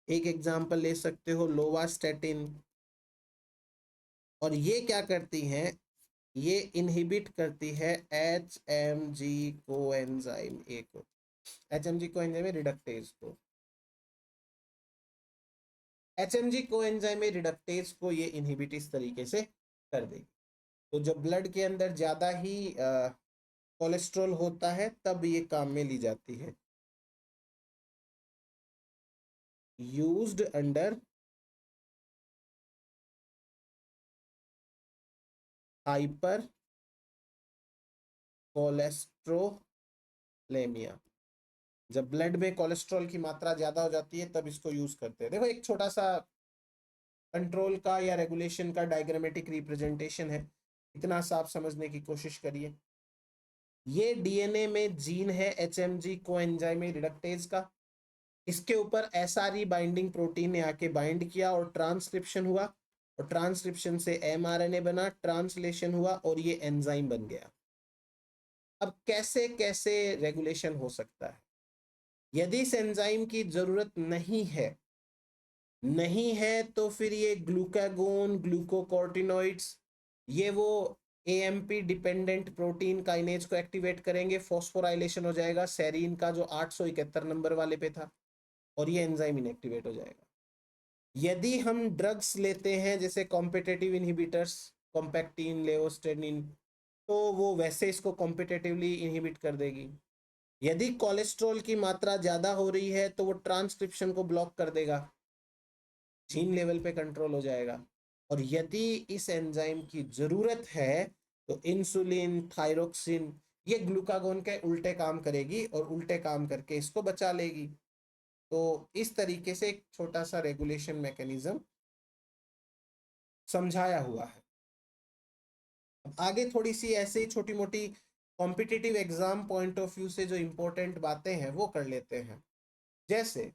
एक एग्जांपल ले सकते हो लोवास्टैटिन। और ये क्या करती हैं, ये इनहिबिट करती है HMG कोएंजाइम ए को, HMG कोएंजाइम रिडक्टेज को। HMG कोएंजाइम रिडक्टेज को ये इनहिबिट इस तरीके से कर देगी। तो जब ब्लड के अंदर ज़्यादा ही कोलेस्ट्रॉल होता है तब ये काम में ली जाती है। यूज्ड अंडर हाइपर कोलेस्ट्रोलेमिया, जब ब्लड में कोलेस्ट्रॉल की मात्रा ज़्यादा हो जाती है तब इसको यूज़ करते हैं। देखो एक छोटा सा कंट्रोल का या रेगुलेशन का डायग्रामेटिक रिप्रेजेंटेशन है, इतना सा आप समझने की कोशिश करिए। ये डीएनए में जीन है HMG कोएंजाइम रिडक्टेज का, इसके ऊपर SRE बाइंडिंग प्रोटीन ने आके बाइंड किया और ट्रांसक्रिप्शन हुआ, और ट्रांसक्रिप्शन से mRNA बना, ट्रांसलेशन हुआ और ये एंजाइम बन गया। अब कैसे कैसे रेगुलेशन हो सकता है? यदि इस एंजाइम की जरूरत नहीं है तो फिर ये ग्लूकागोन, ग्लूकोकॉर्टिनॉइड्स, ये वो AMP डिपेंडेंट प्रोटीन काइनेज को एक्टिवेट करेंगे, फॉस्फोराइलेशन हो जाएगा सेरीन का जो 871 नंबर वाले पे था, और ये एंजाइम इनएक्टिवेट हो जाएगा। यदि हम ड्रग्स लेते हैं जैसे कॉम्पिटिटिव इनहिबिटर्स, कॉम्पैक्टिन, लेवोस्टेनिन, तो वो वैसे इसको कॉम्पिटिटिवली इनहिबिट कर देगी। यदि कोलेस्ट्रॉल की मात्रा ज़्यादा हो रही है तो वो ट्रांसक्रिप्शन को ब्लॉक कर देगा, जीन लेवल पे कंट्रोल हो जाएगा। और यदि इस एंजाइम की ज़रूरत है तो इंसुलिन, थायरोक्सिन, ये ग्लूकागोन के उल्टे काम करेगी और उल्टे काम करके इसको बचा लेगी। तो इस तरीके से एक छोटा सा रेगुलेशन मैकेनिज्म समझाया हुआ है। अब आगे थोड़ी सी ऐसे ही छोटी मोटी competitive exam point of view से जो इंपॉर्टेंट बातें हैं वो कर लेते हैं। जैसे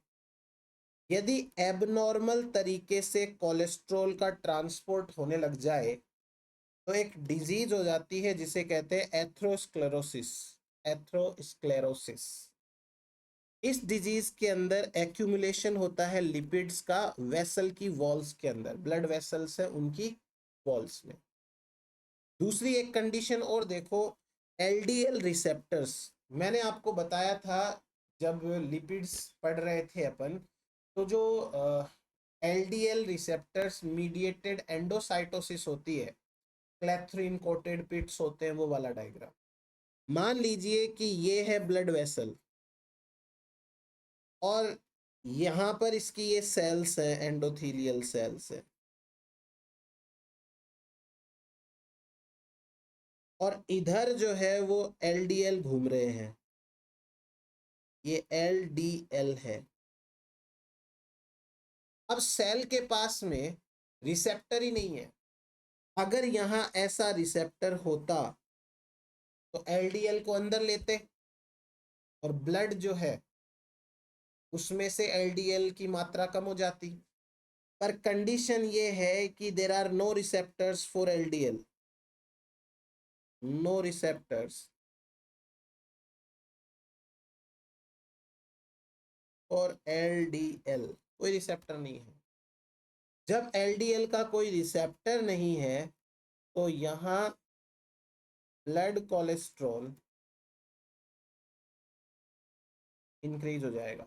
यदि एबनॉर्मल तरीके से कोलेस्ट्रॉल का ट्रांसपोर्ट होने लग जाए तो एक डिजीज हो जाती है जिसे कहते हैं एथ्रोस्क्लेरोसिस। एथ्रोस्क्लेरोसिस, इस डिजीज के अंदर एक्यूमुलेशन होता है लिपिड्स का वेसल की वॉल्स के अंदर, ब्लड वेसल्स है उनकी वॉल्स में। दूसरी एक कंडीशन और देखो, LDL रिसेप्टर्स, मैंने आपको बताया था जब लिपिड्स पढ़ रहे थे अपन, तो जो LDL रिसेप्टर्स मीडिएटेड एंडोसाइटोसिस होती है, क्लैथरीन कोटेड पिट्स होते हैं, वो वाला डायग्राम। मान लीजिए कि ये है ब्लड वेसल और यहाँ पर इसकी ये सेल्स हैं, एंडोथीलियल सेल्स है, और इधर जो है वो LDL घूम रहे हैं, ये LDL है। अब सेल के पास में रिसेप्टर ही नहीं है। अगर यहाँ ऐसा रिसेप्टर होता तो LDL को अंदर लेते और ब्लड जो है उसमें से LDL की मात्रा कम हो जाती। पर कंडीशन ये है कि there are no receptors for LDL, no receptors और LDL, कोई रिसेप्टर नहीं है। जब LDL का कोई रिसेप्टर नहीं है तो यहाँ ब्लड कोलेस्ट्रॉल इंक्रीज हो जाएगा,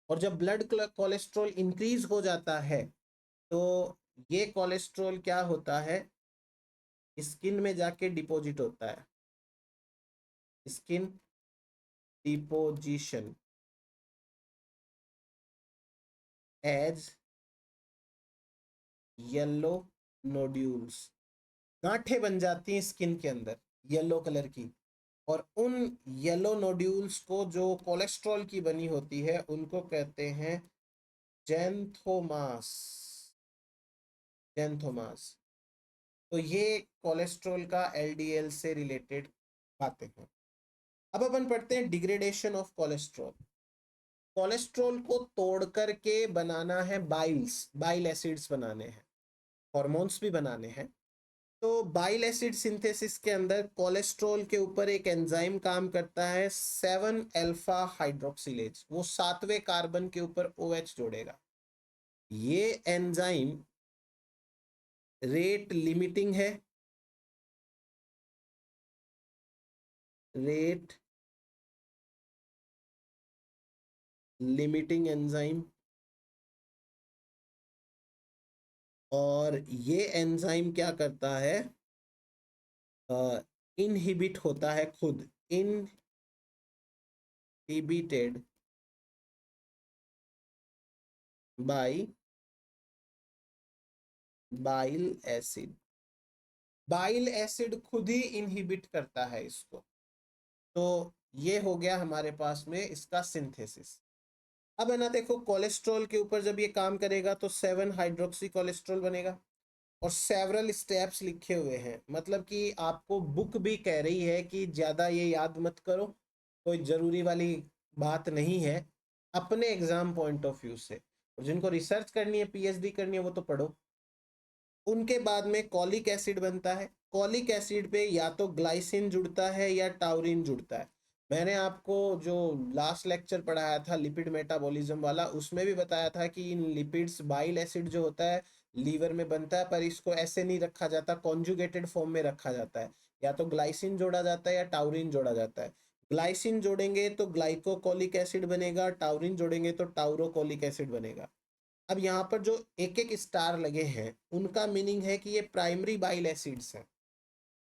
और जब ब्लड कोलेस्ट्रॉल इंक्रीज हो जाता है तो ये कोलेस्ट्रॉल क्या होता है, स्किन में जाके डिपॉजिट होता है, skin deposition as yellow nodules. गांठें बन जाती हैं स्किन के अंदर येलो कलर की, और उन येलो नोड्यूल्स को जो कोलेस्ट्रॉल की बनी होती है उनको कहते हैं जैंथोमास। जैंथोमास। तो ये कोलेस्ट्रॉल का एलडीएल से रिलेटेड बातें हैं। अब अपन पढ़ते हैं डिग्रेडेशन ऑफ कोलेस्ट्रॉल। कोलेस्ट्रॉल को तोड़ करके बनाना है बाइल्स, बाइल एसिड्स बनाने हैं, हॉर्मोन्स भी बनाने हैं। तो बाइल एसिड सिंथेसिस के अंदर कोलेस्ट्रॉल के ऊपर एक एंजाइम काम करता है 7 अल्फा हाइड्रोक्सिलेज, वो 7वें कार्बन के ऊपर OH जोड़ेगा। ये एंजाइम रेट लिमिटिंग है, रेट लिमिटिंग एंजाइम। और ये एंजाइम क्या करता है, इनहिबिट होता है खुद, inhibited by bile acid. Bile acid खुद ही इनहिबिट करता है इसको। तो ये हो गया हमारे पास में इसका सिंथेसिस। अब है ना, देखो कोलेस्ट्रॉल के ऊपर जब ये काम करेगा तो 7 हाइड्रोक्सी कोलेस्ट्रॉल बनेगा, और सेवरल स्टेप्स लिखे हुए हैं, मतलब कि आपको बुक भी कह रही है कि ज़्यादा ये याद मत करो, कोई ज़रूरी वाली बात नहीं है, अपने एग्जाम पॉइंट ऑफ व्यू से। और जिनको रिसर्च करनी है, पीएचडी करनी है, वो तो पढ़ो। उनके बाद में कॉलिक एसिड बनता है। कॉलिक एसिड पे या तो ग्लाइसिन जुड़ता है या टाउरिन जुड़ता है। मैंने आपको जो लास्ट लेक्चर पढ़ाया था लिपिड मेटाबॉलिज्म वाला, उसमें भी बताया था कि इन लिपिड्स, बाइल एसिड जो होता है लीवर में बनता है, पर इसको ऐसे नहीं रखा जाता, कॉन्जुगेटेड फॉर्म में रखा जाता है। या तो ग्लाइसिन जोड़ा जाता है या टाउरिन जोड़ा जाता है। ग्लाइसिन जोड़ेंगे तो ग्लाइकोकोलिक एसिड बनेगा, टाउरिन जोड़ेंगे तो टाउरोकोलिक एसिड बनेगा। अब यहाँ पर जो एक एक स्टार लगे हैं उनका मीनिंग है कि ये प्राइमरी बाइल एसिड्स हैं,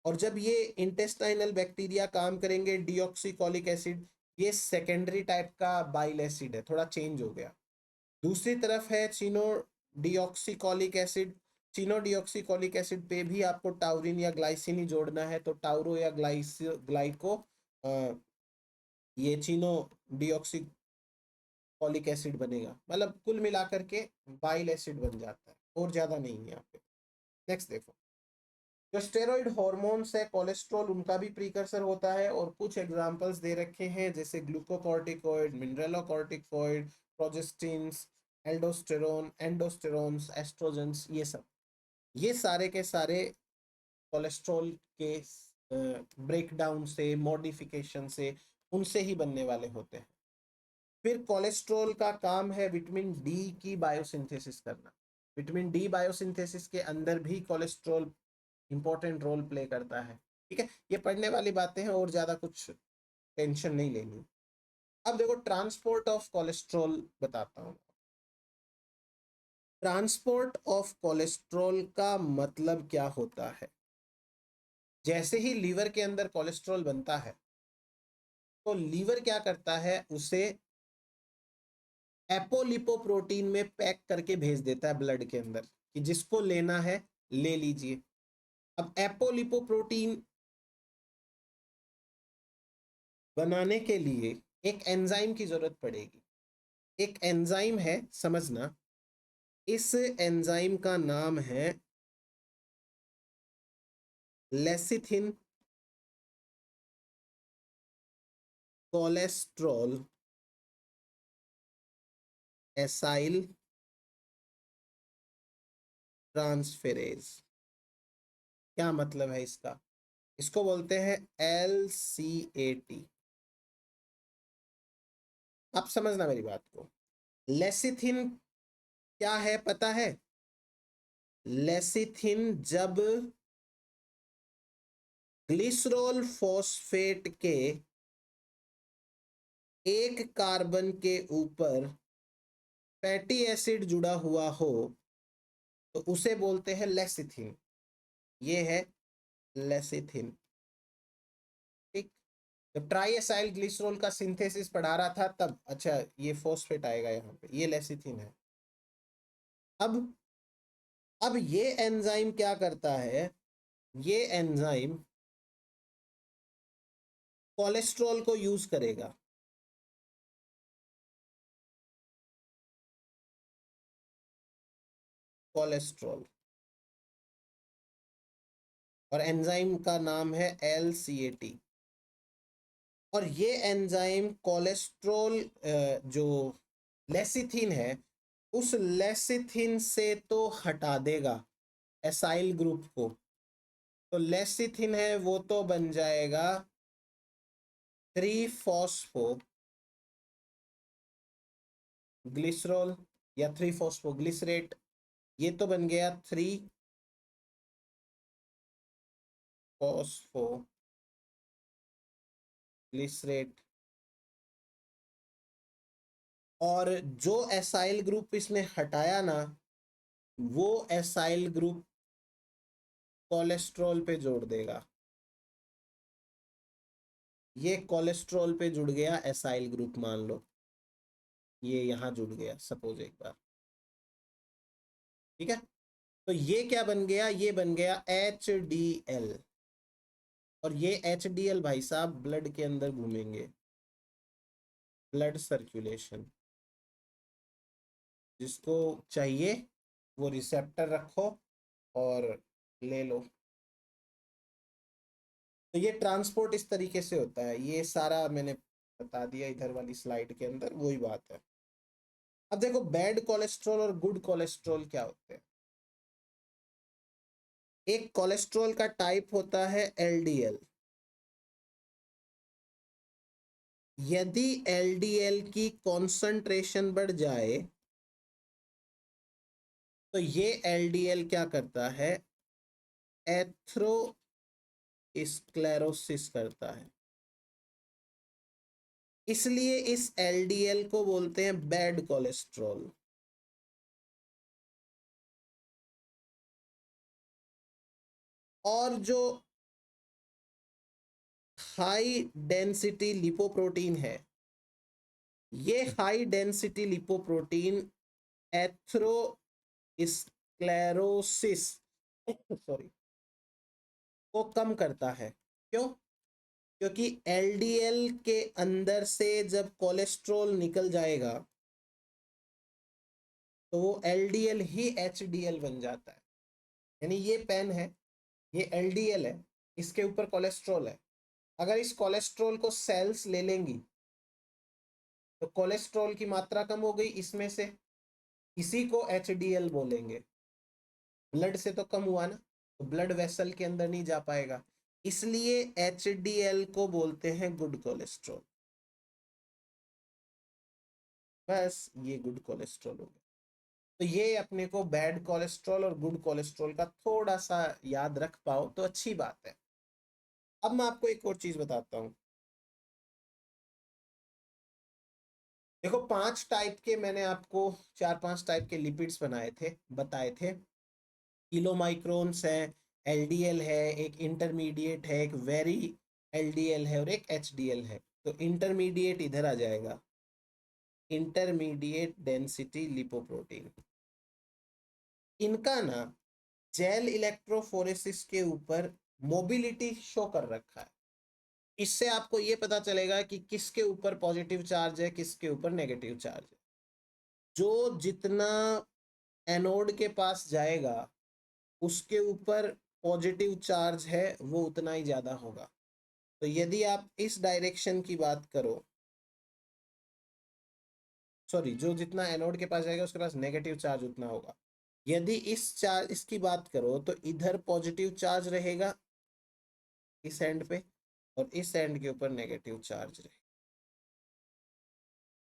और जब ये इंटेस्टाइनल बैक्टीरिया काम करेंगे डीऑक्सीकोलिक एसिड, ये सेकेंडरी टाइप का बाइल एसिड है, थोड़ा चेंज हो गया। दूसरी तरफ है चिनो डीऑक्सीकोलिक एसिड। चिनो डीऑक्सीकोलिक एसिड पे भी आपको टाउरिन या ग्लाइसिन ही जोड़ना है, तो टाउरो या ग्लाइको ये चिनो डीऑक्सीकोलिक एसिड बनेगा। मतलब कुल मिलाकर के बाइल एसिड बन जाता है, और ज्यादा नहीं है यहाँ पे। नेक्स्ट देखो, जो स्टेरॉइड हॉर्मोन्स है कोलेस्ट्रॉल, उनका भी प्रीकर्सर होता है, और कुछ एग्जांपल्स दे रखे हैं जैसे ग्लूकोकॉर्टिकॉइड, मिनरलोकॉर्टिकॉइड, प्रोजेस्टिन्स, एल्डोस्टेरोन, एंडोस्टेरोन्स, एस्ट्रोजेंस, ये सब, ये सारे के सारे कोलेस्ट्रॉल के ब्रेकडाउन से, मॉडिफिकेशन से, उनसे ही बनने वाले होते हैं। फिर कोलेस्ट्रॉल का काम है विटामिन डी की बायोसिंथेसिस करना। विटामिन डी बायोसिंथेसिस के अंदर भी कोलेस्ट्रॉल इंपॉर्टेंट रोल प्ले करता है। ठीक है, ये पढ़ने वाली बातें हैं, और ज्यादा कुछ टेंशन नहीं लेनी। अब देखो ट्रांसपोर्ट ऑफ कोलेस्ट्रॉल बताता हूँ। ट्रांसपोर्ट ऑफ कोलेस्ट्रॉल का मतलब क्या होता है, जैसे ही लीवर के अंदर कोलेस्ट्रॉल बनता है तो लीवर क्या करता है, उसे एपोलिपोप्रोटीन में पैक करके भेज देता है ब्लड के अंदर, कि जिसको लेना है ले लीजिए। अब एपोलिपोप्रोटीन बनाने के लिए एक एंजाइम की जरूरत पड़ेगी। एक एंजाइम है, समझना, इस एंजाइम का नाम है लेसिथिन कोलेस्ट्रॉल एसाइल ट्रांसफेरेज। क्या मतलब है इसका, इसको बोलते हैं LCAT। आप समझना मेरी बात को। लेसिथिन क्या है पता है? लेसिथिन जब ग्लिसरॉल फॉस्फेट के एक कार्बन के ऊपर फैटी एसिड जुड़ा हुआ हो तो उसे बोलते हैं लेसिथिन। ये है लेसिथिन। ठीक, जब ट्राई एसाइल ग्लिसरॉल का सिंथेसिस पढ़ा रहा था तब, अच्छा ये फॉस्फेट आएगा यहाँ पे, ये लेसिथिन है। अब ये एंजाइम क्या करता है, ये एंजाइम कोलेस्ट्रॉल को यूज करेगा। कोलेस्ट्रॉल, और एंजाइम का नाम है LCAT। और ये एंजाइम कोलेस्ट्रॉल जो लेसिथिन है, उस लेसिथिन से तो हटा देगा एसाइल ग्रुप को। तो लेसिथिन है वो तो बन जाएगा 3-फॉस्फो ग्लिसरॉल या 3-फॉस्फो ग्लिसरेट। ये तो बन गया 3-फॉस्फो ग्लिसरेट। और जो एसाइल ग्रुप इसने हटाया ना, वो एसाइल ग्रुप कोलेस्ट्रॉल पे जोड़ देगा। ये कोलेस्ट्रॉल पे जुड़ गया एसाइल ग्रुप, मान लो ये यहां जुड़ गया सपोज एक बार, ठीक है। तो ये क्या बन गया, ये बन गया HDL। और ये HDL भाई साहब ब्लड के अंदर घूमेंगे, ब्लड सर्कुलेशन। जिसको चाहिए वो रिसेप्टर रखो और ले लो। तो ये ट्रांसपोर्ट इस तरीके से होता है। ये सारा मैंने बता दिया इधर वाली स्लाइड के अंदर, वही बात है। अब देखो बैड कोलेस्ट्रॉल और गुड कोलेस्ट्रॉल क्या होते हैं। एक कोलेस्ट्रॉल का टाइप होता है LDL। यदि LDL की कॉन्सेंट्रेशन बढ़ जाए तो ये LDL क्या करता है, एथेरोस्क्लेरोसिस करता है। इसलिए इस LDL को बोलते हैं बैड कोलेस्ट्रॉल। और जो हाई डेंसिटी लिपोप्रोटीन है, ये high density lipoprotein atherosclerosis sorry को कम करता है। क्यों? क्योंकि LDL के अंदर से जब कोलेस्ट्रॉल निकल जाएगा तो वो LDL ही HDL बन जाता है। यानी ये पेन है, ये LDL है, इसके ऊपर कोलेस्ट्रॉल है। अगर इस कोलेस्ट्रॉल को सेल्स ले लेंगी तो कोलेस्ट्रॉल की मात्रा कम हो गई इसमें से, इसी को HDL बोलेंगे। ब्लड से तो कम हुआ ना, तो ब्लड वेसल के अंदर नहीं जा पाएगा, इसलिए HDL को बोलते हैं गुड कोलेस्ट्रॉल। बस ये गुड कोलेस्ट्रॉल हो गया। तो ये अपने को बैड कोलेस्ट्रॉल और गुड कोलेस्ट्रॉल का थोड़ा सा याद रख पाओ तो अच्छी बात है। अब मैं आपको एक और चीज बताता हूँ। देखो 5 टाइप के मैंने आपको 4-5 टाइप के लिपिड्स बताए थे। किलो माइक्रोन्स है, LDL है, एक इंटरमीडिएट है, एक वेरी LDL है और एक HDL है। तो इंटरमीडिएट इधर आ जाएगा, इंटरमीडिएट डेंसिटी लिपोप्रोटीन। इनका ना जेल इलेक्ट्रोफोरेसिस के ऊपर मोबिलिटी शो कर रखा है। इससे आपको ये पता चलेगा कि किसके ऊपर पॉजिटिव चार्ज है, किसके ऊपर नेगेटिव चार्ज है। जो जितना एनोड के पास जाएगा उसके ऊपर पॉजिटिव चार्ज है वो उतना ही ज्यादा होगा। तो यदि आप इस डायरेक्शन की बात करो, सॉरी, जो जितना एनोड के पास जाएगा उसके पास नेगेटिव चार्ज उतना होगा। यदि इसकी बात करो तो इधर पॉजिटिव चार्ज रहेगा इस एंड पे, और इस एंड के ऊपर नेगेटिव चार्ज रहेगा।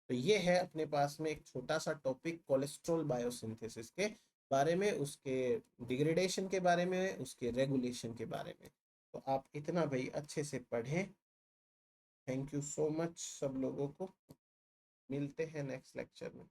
तो ये है अपने पास में एक छोटा सा टॉपिक कोलेस्ट्रॉल बायोसिंथेसिस के बारे में, उसके डिग्रेडेशन के बारे में, उसके रेगुलेशन के बारे में। तो आप इतना भाई अच्छे से पढ़ें। थैंक यू सो मच सब लोगों को। मिलते हैं नेक्स्ट लेक्चर में।